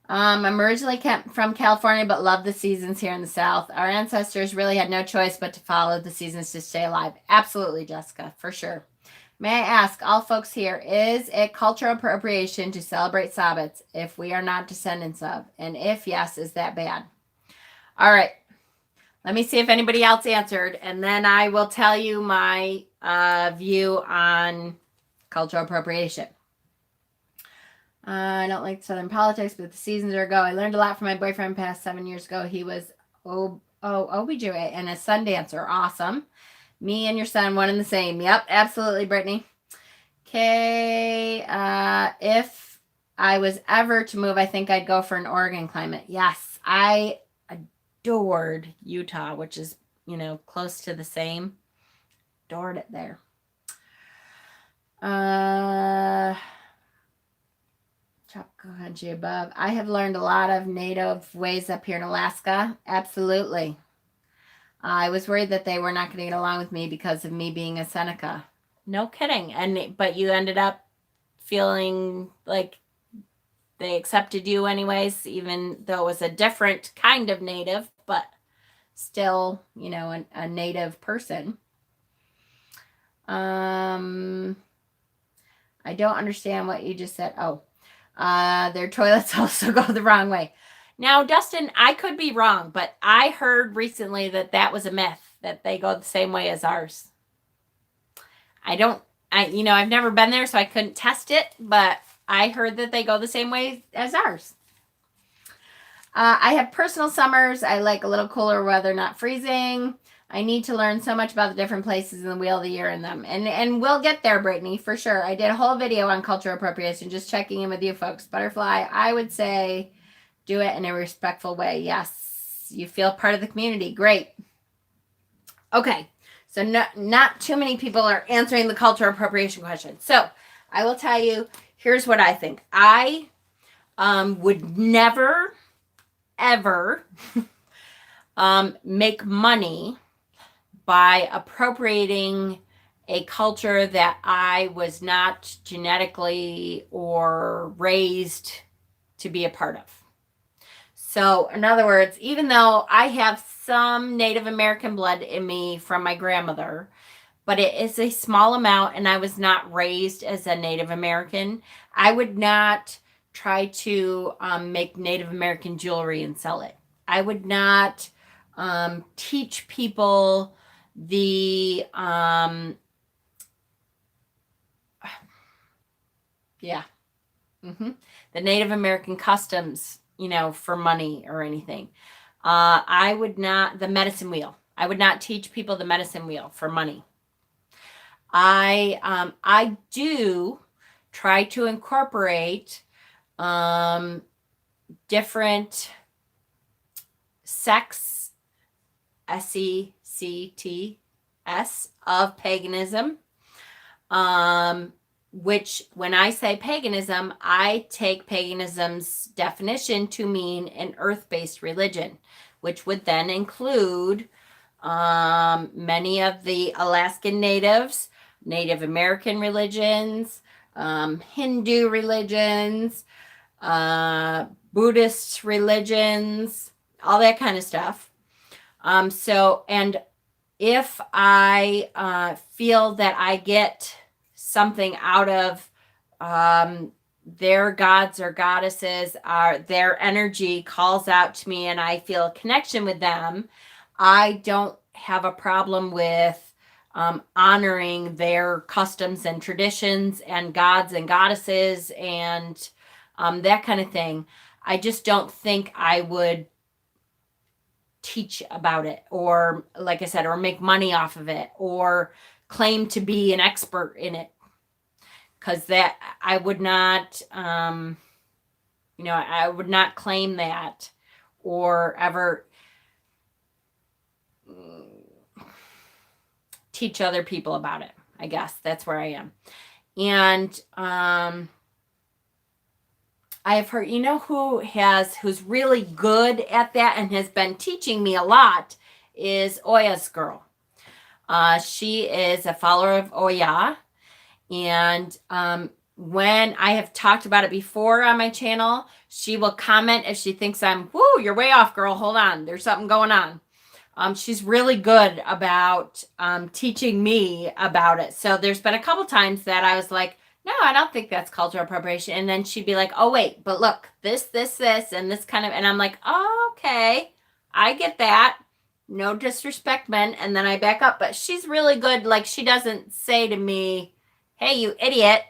I'm originally from California, but love the seasons here in the South. Our ancestors really had no choice but to follow the seasons to stay alive. Absolutely, Jessica, for sure. May I ask all folks here, is it cultural appropriation to celebrate Sabbats if we are not descendants of? And if yes, is that bad? All right. Let me see if anybody else answered, and then I will tell you my view on cultural appropriation. I don't like Southern politics, but the seasons are ago. I learned a lot from my boyfriend past 7 years ago. He was OBJ and a sun dancer. Awesome. Me and your son, one and the same. Yep, absolutely, Brittany. Okay. If I was ever to move, I think I'd go for an Oregon climate. Yes, I adored Utah, which is, close to the same. Adored it there. Tropical country above. I have learned a lot of native ways up here in Alaska. Absolutely. I was worried that they were not going to get along with me because of me being a Seneca. No kidding. But you ended up feeling like they accepted you anyways, even though it was a different kind of native, but still, a native person. I don't understand what you just said. Oh, their toilets also go the wrong way. Now, Dustin, I could be wrong, but I heard recently that was a myth, that they go the same way as ours. I've never been there, so I couldn't test it, but I heard that they go the same way as ours. I have personal summers. I like a little cooler weather, not freezing. I need to learn so much about the different places in the wheel of the year in them. And we'll get there, Brittany, for sure. I did a whole video on cultural appropriation, just checking in with you folks. Butterfly, I would say do it in a respectful way. Yes, you feel part of the community. Great. Okay, so not too many people are answering the cultural appropriation question. So I will tell you, here's what I think. I would never, ever make money by appropriating a culture that I was not genetically or raised to be a part of. So, in other words, even though I have some Native American blood in me from my grandmother, but it is a small amount, and I was not raised as a Native American, I would not try to make Native American jewelry and sell it. I would not teach people the the Native American customs, for money or anything. I would not, the medicine wheel. I would not teach people the medicine wheel for money. I do try to incorporate different sects, sects of paganism, which when I say paganism, I take paganism's definition to mean an earth-based religion, which would then include many of the Alaskan natives, Native American religions, Hindu religions, Buddhist religions, all that kind of stuff. And if I feel that I get something out of their gods or goddesses, their energy calls out to me and I feel a connection with them, I don't have a problem with honoring their customs and traditions and gods and goddesses and that kind of thing. I just don't think I would teach about it, or like I said, or make money off of it, or claim to be an expert in it, because that I would not I would not claim that or ever teach other people about it. I guess that's where I am. And I have heard, who's really good at that and has been teaching me a lot is Oya's girl. She is a follower of Oya. And when I have talked about it before on my channel, she will comment if she thinks I'm, whoo, you're way off, girl. Hold on. There's something going on. She's really good about teaching me about it. So there's been a couple times that I was like, no, I don't think that's cultural appropriation. And then she'd be like, oh, wait, but look, this, and this kind of, and I'm like, oh, okay, I get that. No disrespect, men. And then I back up. But she's really good. Like, she doesn't say to me, hey, you idiot,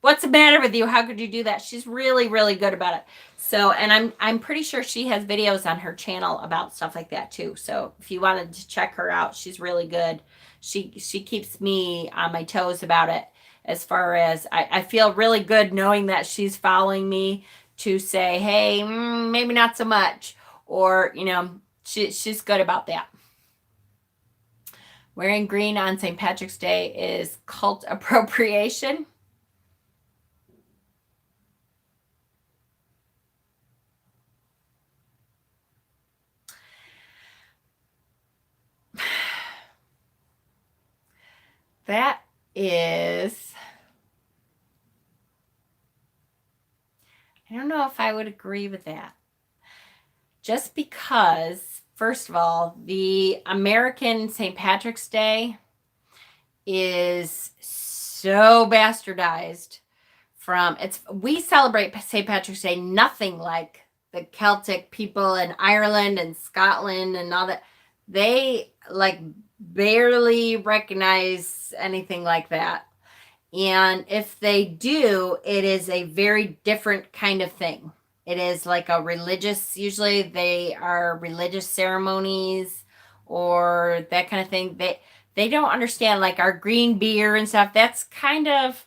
what's the matter with you? How could you do that? She's really, really good about it. So, and I'm pretty sure she has videos on her channel about stuff like that too. So if you wanted to check her out, she's really good. She keeps me on my toes about it. As far as I feel really good knowing that she's following me to say, hey, maybe not so much, or she's good about that. Wearing green on St. Patrick's Day is cult appropriation. That is, I don't know if I would agree with that. Just because, first of all, the American St. Patrick's Day is so bastardized from we celebrate St. Patrick's Day nothing like the Celtic people in Ireland and Scotland and all that. They like barely recognize anything like that. And if they do, it is a very different kind of thing. It is like a religious, usually they are religious ceremonies or that kind of thing. They don't understand like our green beer and stuff. That's kind of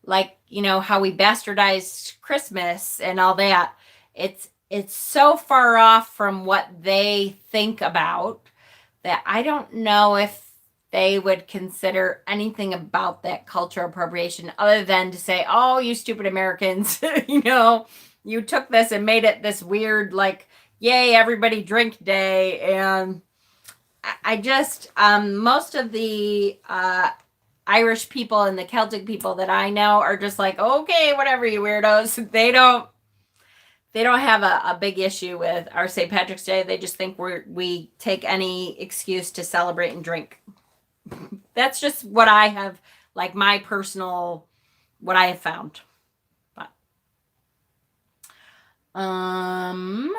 like, how we bastardized Christmas and all that. It's so far off from what they think about that I don't know if they would consider anything about that cultural appropriation other than to say, oh, you stupid Americans, you took this and made it this weird, like, yay, everybody drink day. And I just, most of the Irish people and the Celtic people that I know are just like, okay, whatever, you weirdos. They don't have a big issue with our St. Patrick's Day. They just think we take any excuse to celebrate and drink. That's just what I have, like my personal, what I have found. But, I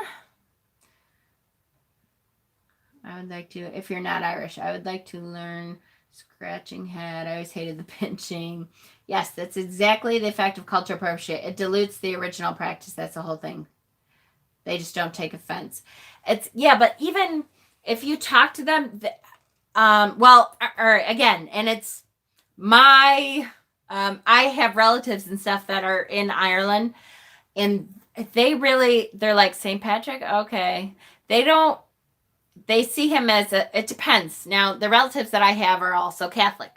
would like to, if you're not Irish, I would like to learn scratching head. I always hated the pinching. Yes, that's exactly the effect of cultural appropriation. It dilutes the original practice. That's the whole thing. They just don't take offense. But even if you talk to them, again, and it's my, I have relatives and stuff that are in Ireland, and they're like, St. Patrick? Okay. They see him as it depends. Now, the relatives that I have are also Catholic.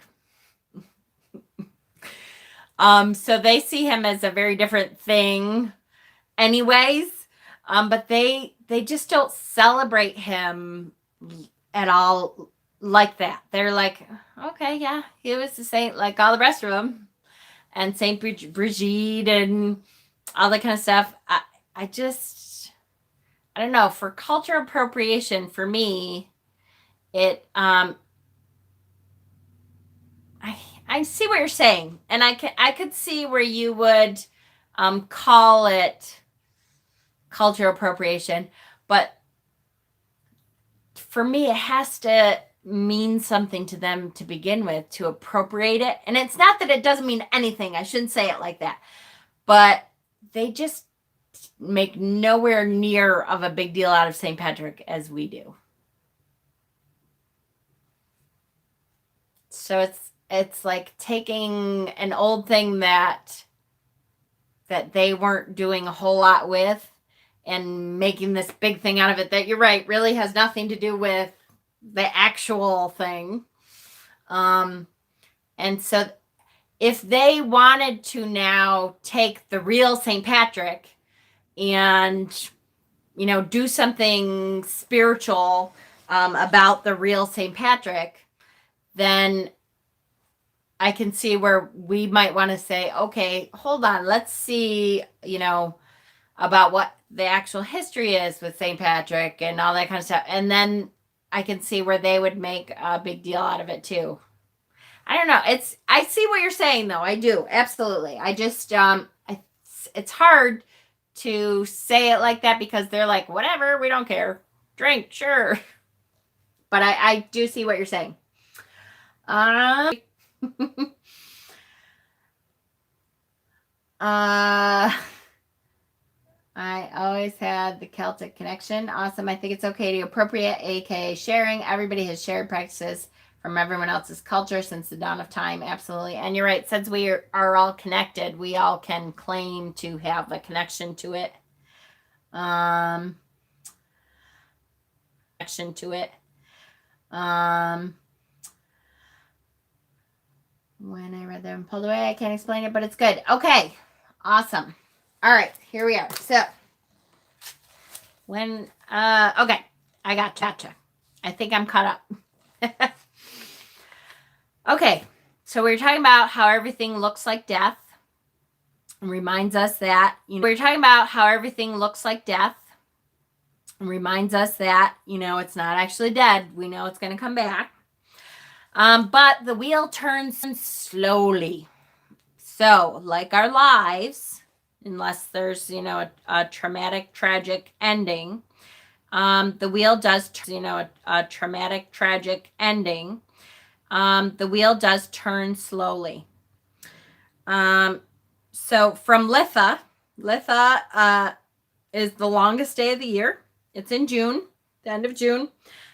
So they see him as a very different thing anyways. But they just don't celebrate him at all like that. They're like, okay, yeah, he was the saint like all the rest of them. And Saint Brigitte and all that kind of stuff. I don't know. For cultural appropriation, for me, it I see what you're saying, and I could see where you would call it cultural appropriation, but for me, it has to mean something to them to begin with to appropriate it. And it's not that it doesn't mean anything. I shouldn't say it like that, but they just make nowhere near of a big deal out of St. Patrick as we do. So it's like taking an old thing that they weren't doing a whole lot with and making this big thing out of it that, you're right, really has nothing to do with the actual thing. And so if they wanted to now take the real St. Patrick and, do something spiritual about the real St. Patrick, then I can see where we might want to say, okay, hold on, let's see, about what the actual history is with St. Patrick and all that kind of stuff. And then I can see where they would make a big deal out of it too. I don't know. I see what you're saying though. I do. Absolutely. I just it's hard to say it like that because they're like, whatever, we don't care. Drink, sure. But I do see what you're saying. I always had the Celtic connection. Awesome. I think it's okay to appropriate, aka sharing. Everybody has shared practices from everyone else's culture since the dawn of time. Absolutely. And you're right. Since we are all connected, we all can claim to have a connection to it. Connection to it. When I read them and pulled away, I can't explain it, but it's good. Okay. Awesome. All right, here we are. So okay, I gotcha. I think I'm caught up. Okay, so we were talking about how everything looks like death. Reminds us that, we're talking about how everything looks like death. Reminds us that, it's not actually dead. We know it's going to come back. But the wheel turns slowly. So, like our lives, unless there's, a traumatic, tragic ending, the wheel does, a traumatic, tragic ending. The wheel does turn slowly. So from Litha is the longest day of the year. It's in June, the end of June,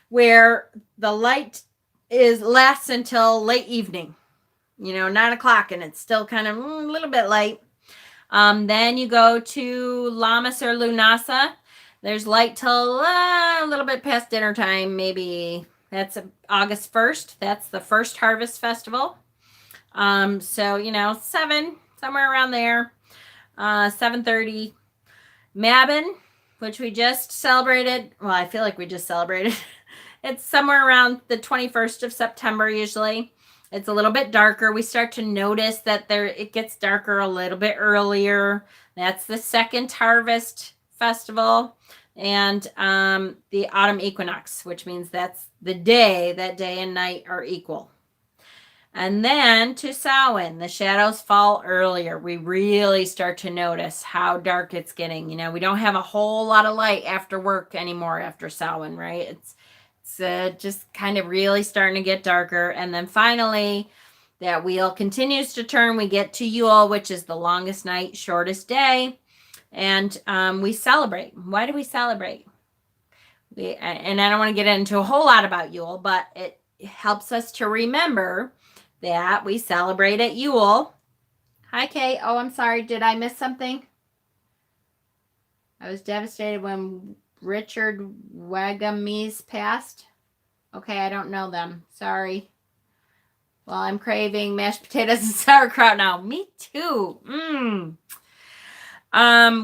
where the light lasts until late evening, 9:00, and it's still kind of a little bit light. Then you go to Lammas or Lunasa. There's light till a little bit past dinner time, maybe. That's August 1st. That's the first harvest festival. So, 7, somewhere around there. 7:30. Mabon, which we just celebrated. Well, I feel like we just celebrated. It's somewhere around the 21st of September usually. It's a little bit darker. We start to notice that it gets darker a little bit earlier. That's the second harvest festival. And the autumn equinox, which means that's that day and night are equal. And then to Samhain, the shadows fall earlier. We really start to notice how dark it's getting. We don't have a whole lot of light after work anymore after Samhain, right? It's just kind of really starting to get darker. And then finally, that wheel continues to turn. We get to Yule, which is the longest night, shortest day. And we celebrate. Why do we celebrate? And I don't want to get into a whole lot about Yule, but it helps us to remember that we celebrate at Yule. Hi, Kay. Oh, I'm sorry. Did I miss something? I was devastated when Richard Wagamies passed. Okay, I don't know them. Sorry. Well, I'm craving mashed potatoes and sauerkraut now. Me too.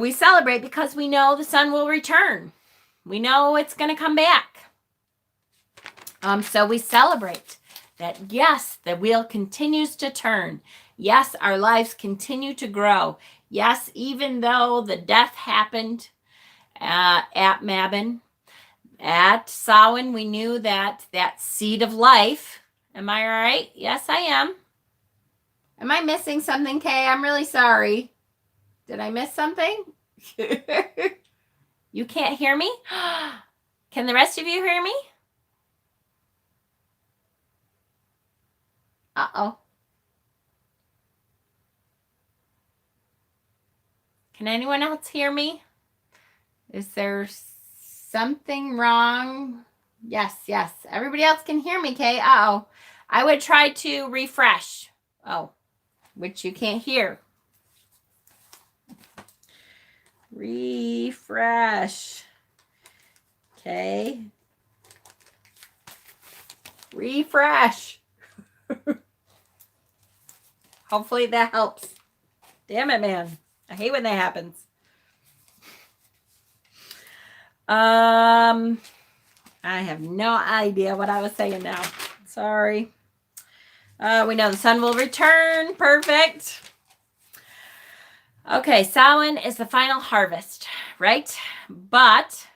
We celebrate because we know the sun will return. We know it's going to come back. So we celebrate that, yes, the wheel continues to turn. Yes, our lives continue to grow. Yes, even though the death happened at Mabon, at Samhain, we knew that seed of life. Am I all right? Yes, I am. Am I missing something, Kay? I'm really sorry. Did I miss something? You can't hear me? Can the rest of you hear me? Uh-oh. Can anyone else hear me? Is there something wrong? Yes. Everybody else can hear me, Kay. Uh-oh. I would try to refresh. Oh, which you can't hear. Refresh. Okay. Refresh. Hopefully that helps. Damn it, man. I hate when that happens. I have no idea what I was saying now. Sorry. We know the sun will return. Perfect. Okay, Samhain is the final harvest, right? But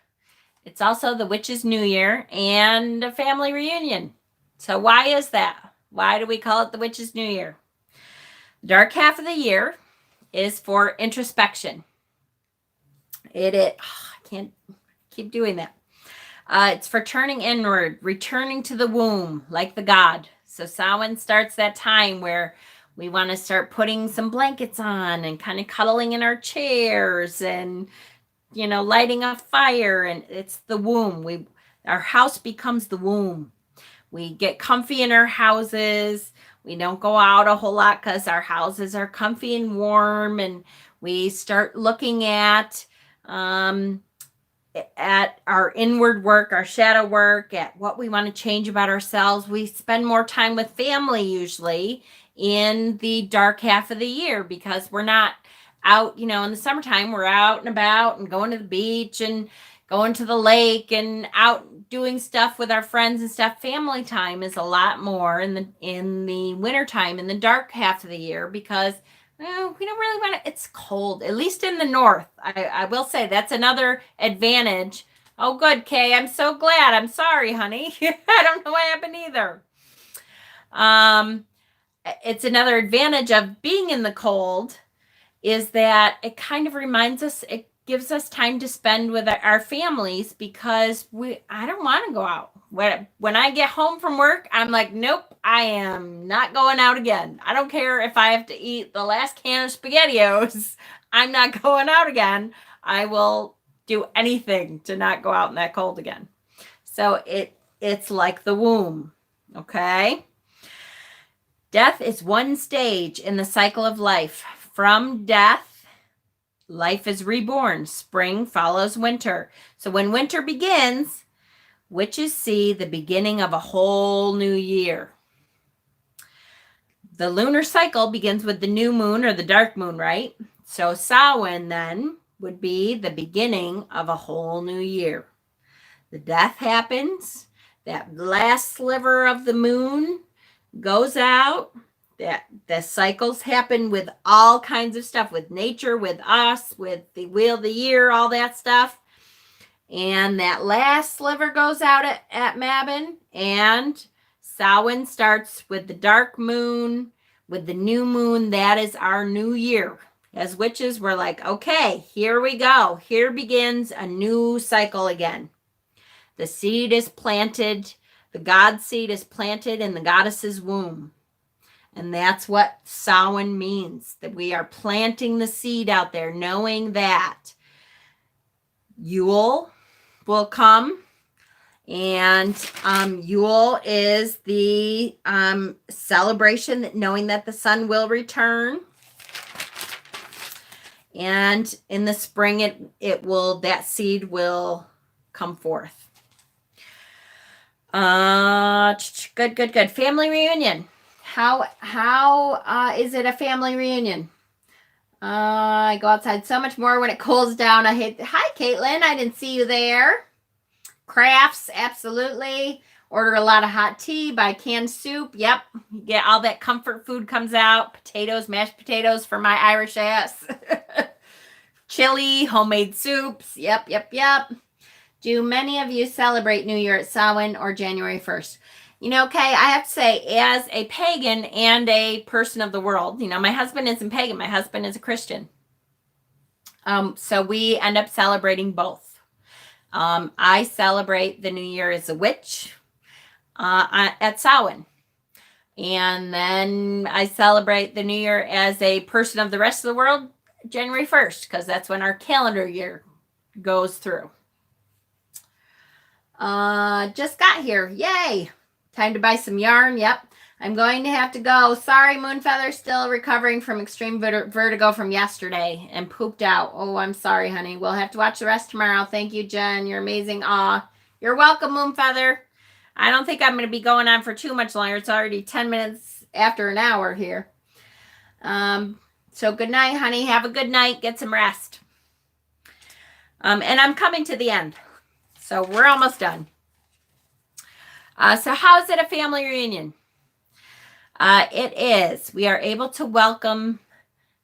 it's also the witch's new year and a family reunion. So why is that? Why do we call it the witch's new year? The dark half of the year is for introspection. I can't keep doing that. It's for turning inward, returning to the womb, like the God. So Samhain starts that time where we want to start putting some blankets on and kind of cuddling in our chairs and, lighting a fire. And it's the womb. Our house becomes the womb. We get comfy in our houses. We don't go out a whole lot because our houses are comfy and warm. And we start looking at our inward work, our shadow work, at what we want to change about ourselves. We spend more time with family usually in the dark half of the year because we're not out, in the summertime, we're out and about and going to the beach and going to the lake and out doing stuff with our friends and stuff. Family time is a lot more in the wintertime, in the dark half of the year, because we don't really want to. It's cold, at least in the north. I will say that's another advantage. Oh, good, Kay. I'm so glad. I'm sorry, honey. I don't know what happened either. It's another advantage of being in the cold is that it kind of reminds us, it gives us time to spend with our families because I don't want to go out. When I get home from work, I'm like, nope, I am not going out again. I don't care if I have to eat the last can of SpaghettiOs. I'm not going out again. I will do anything to not go out in that cold again. So it's like the womb, okay? Death is one stage in the cycle of life. From death, life is reborn. Spring follows winter. So when winter begins, witches see the beginning of a whole new year. The lunar cycle begins with the new moon or the dark moon, right? So Samhain then would be the beginning of a whole new year. The death happens. That last sliver of the moon goes out. That the cycles happen with all kinds of stuff, with nature, with us, with the wheel of the year, all that stuff. And that last sliver goes out at Mabon, and Samhain starts with the dark moon, with the new moon. That is our new year. As witches, we're like, okay, here we go. Here begins a new cycle again. The seed is planted, the God seed is planted in the goddess's womb. And that's what Samhain means, that we are planting the seed out there, knowing that Yule will come. And Yule is the celebration, that knowing that the sun will return. And in the spring, that seed will come forth. Good. Family reunion. How is it a family reunion? I go outside so much more when it cools down. Hi, Caitlin. I didn't see you there. Crafts, absolutely. Order a lot of hot tea, buy canned soup. Yep. You get all that comfort food comes out. Potatoes, mashed potatoes for my Irish ass. Chili, homemade soups. Yep. Do many of you celebrate New Year at Samhain or January 1st? Kay, I have to say, as a pagan and a person of the world, my husband isn't pagan. My husband is a Christian. So we end up celebrating both. I celebrate the New Year as a witch at Samhain. And then I celebrate the New Year as a person of the rest of the world, January 1st, because that's when our calendar year goes through. Just got here. Yay. Time to buy some yarn. Yep. I'm going to have to go. Sorry, Moonfeather, still recovering from extreme vertigo from yesterday and pooped out. Oh, I'm sorry, honey. We'll have to watch the rest tomorrow. Thank you, Jen. You're amazing. Aw. You're welcome, Moonfeather. I don't think I'm going to be going on for too much longer. It's already 10 minutes after an hour here. So good night, honey. Have a good night. Get some rest. And I'm coming to the end. So we're almost done. So how is it a family reunion? It is. We are able to welcome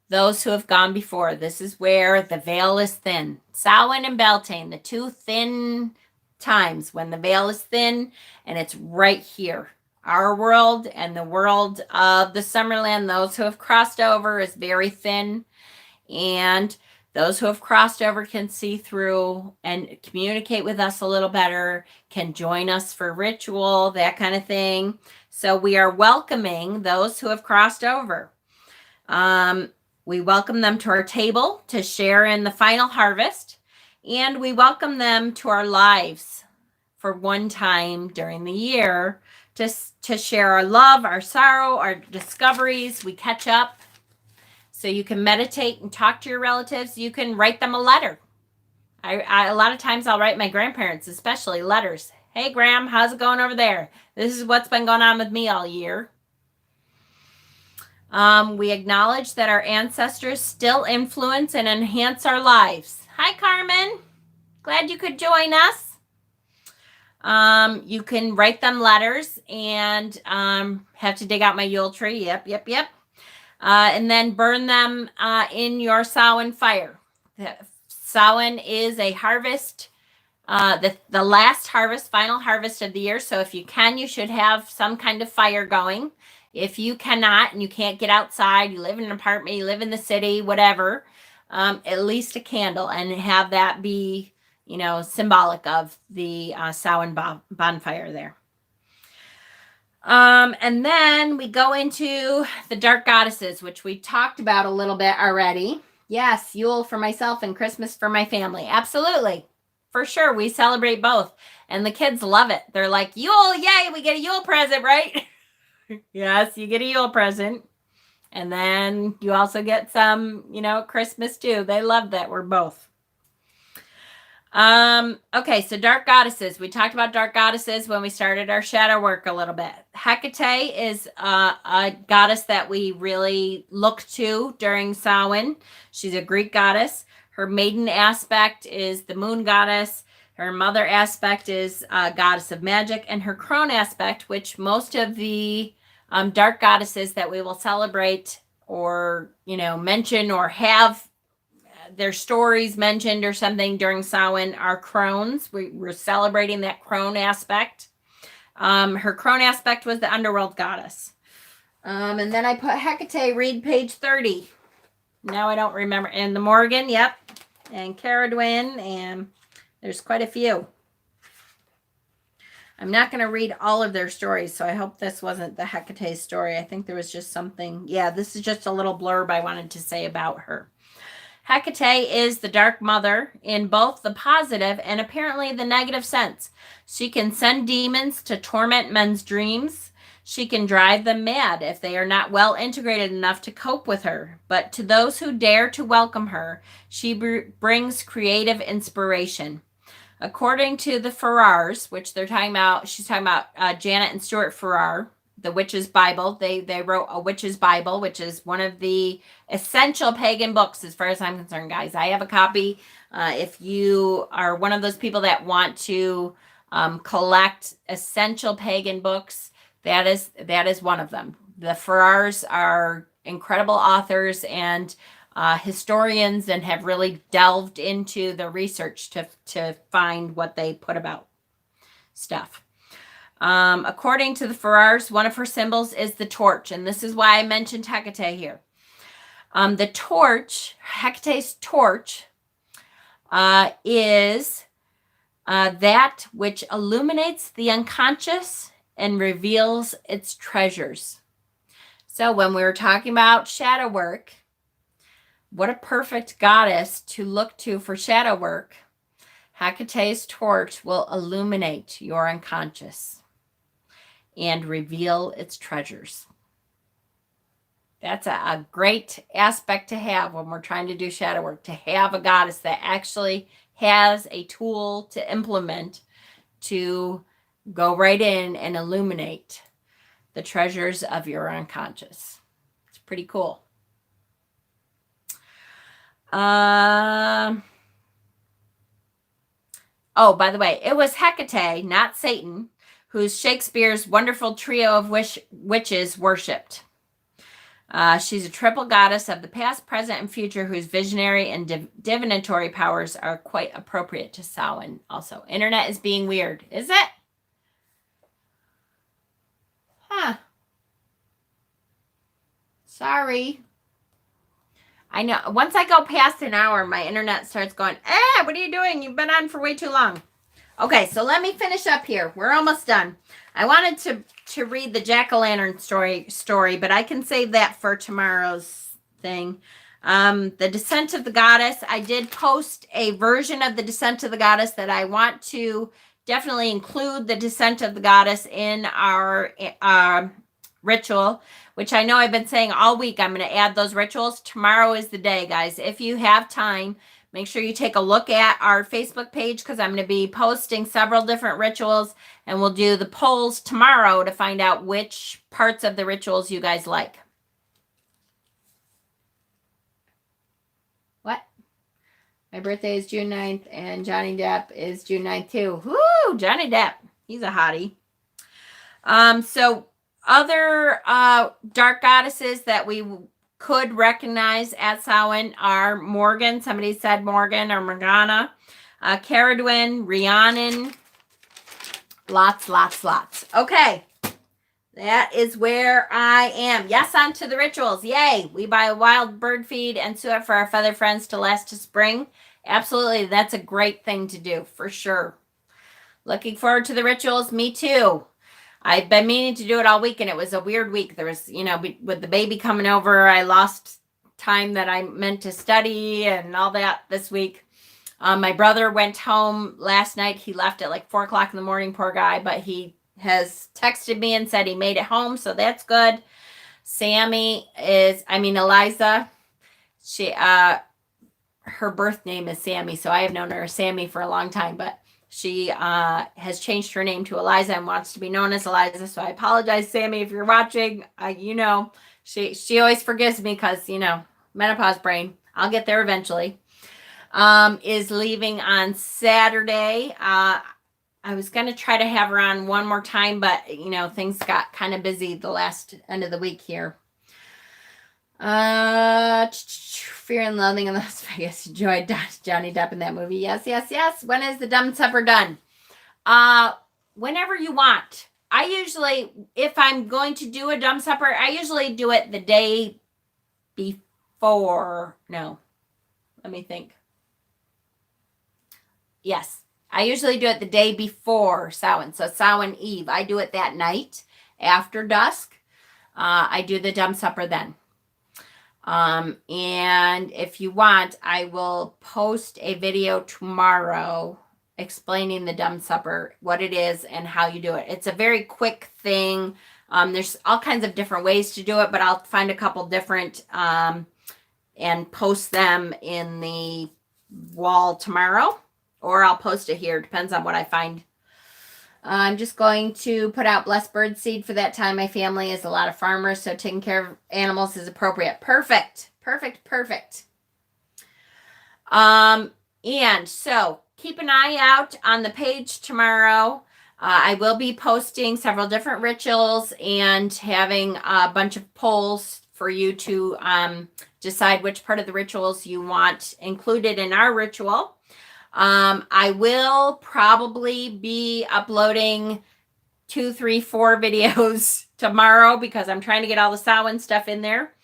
those who have gone before. This is where the veil is thin. Samhain and Beltane, the two thin times when the veil is thin, and it's right here. Our world and the world of the Summerland, those who have crossed over, is very thin, and those who have crossed over can see through and communicate with us a little better, can join us for ritual, that kind of thing. So we are welcoming those who have crossed over. We welcome them to our table to share in the final harvest, and we welcome them to our lives for one time during the year to share our love, our sorrow, our discoveries. We catch up. So you can meditate and talk to your relatives. You can write them a letter. I a lot of times I'll write my grandparents, especially, letters. Hey, Gram, how's it going over there? This is what's been going on with me all year. We acknowledge that our ancestors still influence and enhance our lives. Hi, Carmen. Glad you could join us. You can write them letters and have to dig out my Yule tree. Yep. And then burn them in your Samhain fire. Samhain is a harvest, the last harvest, final harvest of the year. So if you can, you should have some kind of fire going. If you cannot and you can't get outside, you live in an apartment, you live in the city, whatever, at least a candle, and have that be, symbolic of the Samhain bonfire there. And then we go into the dark goddesses, which we talked about a little bit already. Yes, Yule for myself and Christmas for my family. Absolutely. For sure. We celebrate both. And the kids love it. They're like, Yule, yay, we get a Yule present, right? Yes, you get a Yule present. And then you also get some, Christmas too. They love that. We're both. Okay, so dark goddesses. We talked about dark goddesses when we started our shadow work a little bit. Hecate is a goddess that we really look to during Samhain. She's a Greek goddess. Her maiden aspect is the moon goddess. Her mother aspect is goddess of magic, and her crone aspect, which most of the dark goddesses that we will celebrate or, mention or have their stories mentioned or something during Samhain are crones. We're celebrating that crone aspect. Her crone aspect was the underworld goddess. And then I put Hecate, read page 30. Now I don't remember. And the Morgan, yep. And Caradwin, and there's quite a few. I'm not going to read all of their stories, so I hope this wasn't the Hecate story. I think there was just something. Yeah, this is just a little blurb I wanted to say about her. Hecate is the dark mother in both the positive and apparently the negative sense. She can send demons to torment men's dreams. She can drive them mad if they are not well integrated enough to cope with her. But to those who dare to welcome her, she brings creative inspiration. According to the Farrars, which she's talking about Janet and Stuart Farrar, the Witch's Bible. They wrote a Witch's Bible, which is one of the essential pagan books as far as I'm concerned, guys. I have a copy. If you are one of those people that want to collect essential pagan books, that is one of them. The Farrars are incredible authors and historians and have really delved into the research to find what they put about stuff. According to the Farrars, one of her symbols is the torch, and this is why I mentioned Hecate here. The torch, Hecate's torch, is that which illuminates the unconscious and reveals its treasures. So when we were talking about shadow work, what a perfect goddess to look to for shadow work. Hecate's torch will illuminate your unconscious and reveal its treasures. That's a great aspect to have when we're trying to do shadow work, to have a goddess that actually has a tool to implement to go right in and illuminate the treasures of your unconscious. It's pretty cool. Oh, by the way, it was Hecate, not Satan, who's Shakespeare's wonderful trio of witches worshipped. She's a triple goddess of the past, present, and future whose visionary and divinatory powers are quite appropriate to Samhain. Also, internet is being weird. Is it? Huh. Sorry. I know. Once I go past an hour, my internet starts going, what are you doing? You've been on for way too long. Okay, so let me finish up here. We're almost done. I wanted to read the jack-o'-lantern story, but I can save that for tomorrow's thing. The Descent of the Goddess. I did post a version of the Descent of the Goddess that I want to definitely include the Descent of the Goddess in our ritual, which I know I've been saying all week. I'm going to add those rituals. Tomorrow is the day, guys. If you have time, make sure you take a look at our Facebook page because I'm going to be posting several different rituals, and we'll do the polls tomorrow to find out which parts of the rituals you guys like. What? My birthday is June 9th, and Johnny Depp is June 9th too. Woo! Johnny Depp. He's a hottie. So other dark goddesses that we could recognize at Samhain are Morgan. Somebody said Morgan or Morgana. Caradwyn, Rhiannon. Lots. Okay. That is where I am. Yes, on to the rituals. Yay. We buy a wild bird feed and sew it for our feather friends to last to spring. Absolutely. That's a great thing to do for sure. Looking forward to the rituals. Me too. I've been meaning to do it all week, and it was a weird week. There was, with the baby coming over, I lost time that I meant to study and all that this week. My brother went home last night. He left at like 4 o'clock in the morning, poor guy, but he has texted me and said he made it home, so that's good. Eliza, her birth name is Sammy, so I have known her as Sammy for a long time, but she has changed her name to Eliza and wants to be known as Eliza. So I apologize, Sammy, if you're watching. She always forgives me because, menopause brain. I'll get there eventually. Is leaving on Saturday. I was going to try to have her on one more time, but, things got kind of busy the last end of the week here. Fear and Loathing in Las Vegas. Enjoyed Johnny Depp in that movie. Yes. When is the Dumb Supper done? Whenever you want. I usually, if I'm going to do a Dumb Supper, I usually do it the day before. No, let me think. Yes, I usually do it the day before Samhain. So Samhain Eve. I do it that night after dusk. I do the Dumb Supper then. And if you want, I will post a video tomorrow explaining the Dumb Supper, what it is and how you do it. It's a very quick thing. There's all kinds of different ways to do it, but I'll find a couple different, and post them in the wall tomorrow, or I'll post it here. Depends on what I find. I'm just going to put out blessed bird seed for that time. My family is a lot of farmers, so taking care of animals is appropriate. Perfect. And so keep an eye out on the page tomorrow. I will be posting several different rituals and having a bunch of polls for you to decide which part of the rituals you want included in our ritual. I will probably be uploading 2, 3, 4 videos tomorrow because I'm trying to get all the Samhain stuff in there.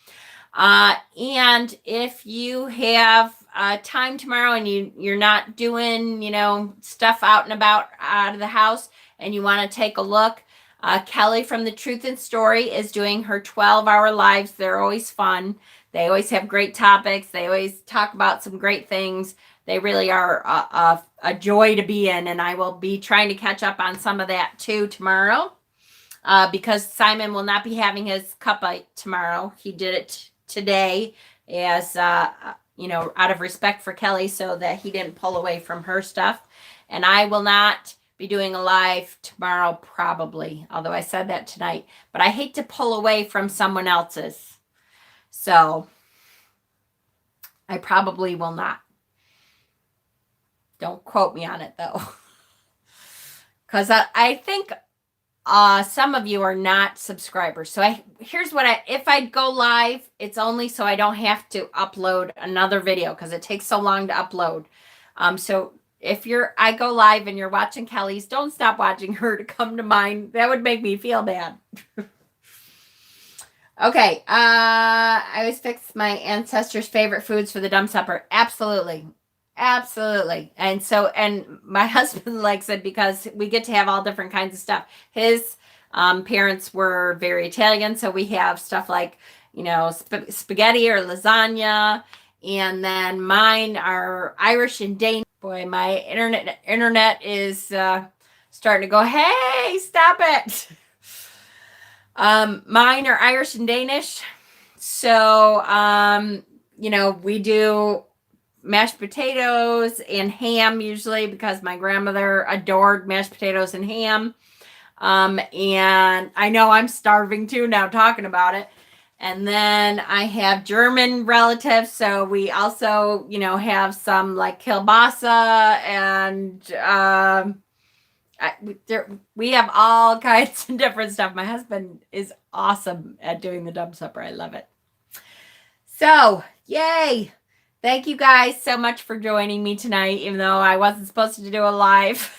And if you have time tomorrow and you're not doing, stuff out and about out of the house and you want to take a look, Kelly from the Truth and Story is doing her 12-hour lives. They're always fun. They always have great topics. They always talk about some great things. They really are a joy to be in, and I will be trying to catch up on some of that too tomorrow, because Simon will not be having his cuppa tomorrow. He did it today as, out of respect for Kelly so that he didn't pull away from her stuff. And I will not be doing a live tomorrow probably, although I said that tonight. But I hate to pull away from someone else's. So I probably will not. Don't quote me on it, though. Because I think some of you are not subscribers. So here's what if I go live, it's only so I don't have to upload another video because it takes so long to upload. So if I go live and you're watching Kelly's, don't stop watching her to come to mine. That would make me feel bad. Okay. I always fix my ancestors' favorite foods for the dumb supper. Absolutely. Absolutely. And my husband likes it because we get to have all different kinds of stuff. His parents were very Italian, so we have stuff like, spaghetti or lasagna. And then mine are Irish and Danish. Boy, my internet is starting to go, hey, stop it. Mine are Irish and Danish. So, we do mashed potatoes and ham usually because my grandmother adored mashed potatoes and ham. And I know I'm starving too now talking about it. And then I have German relatives. So we also, have some like kielbasa and we have all kinds of different stuff. My husband is awesome at doing the dumb supper. I love it. So, yay. Thank you guys so much for joining me tonight, even though I wasn't supposed to do a live.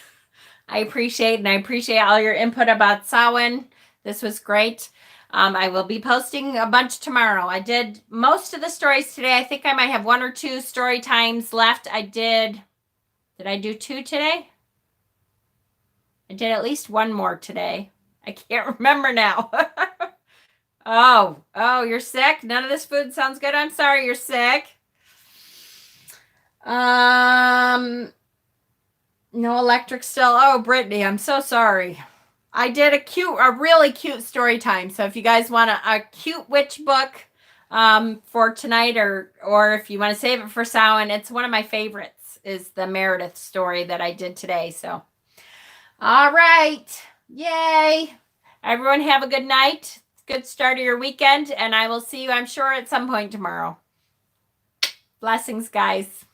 I appreciate all your input about Samhain. This was great. I will be posting a bunch tomorrow. I did most of the stories today. I think I might have 1 or 2 story times left. Did I do 2 today? I did at least 1 more today. I can't remember now. Oh, you're sick? None of this food sounds good. I'm sorry you're sick. No electric still. Oh, Brittany, I'm so sorry. I did a really cute story time. So if you guys want a cute witch book for tonight, or if you want to save it for Samhain, it's one of my favorites, is the Meredith story that I did today. So, all right. Yay. Everyone have a good night. Good start of your weekend. And I will see you, I'm sure, at some point tomorrow. Blessings, guys.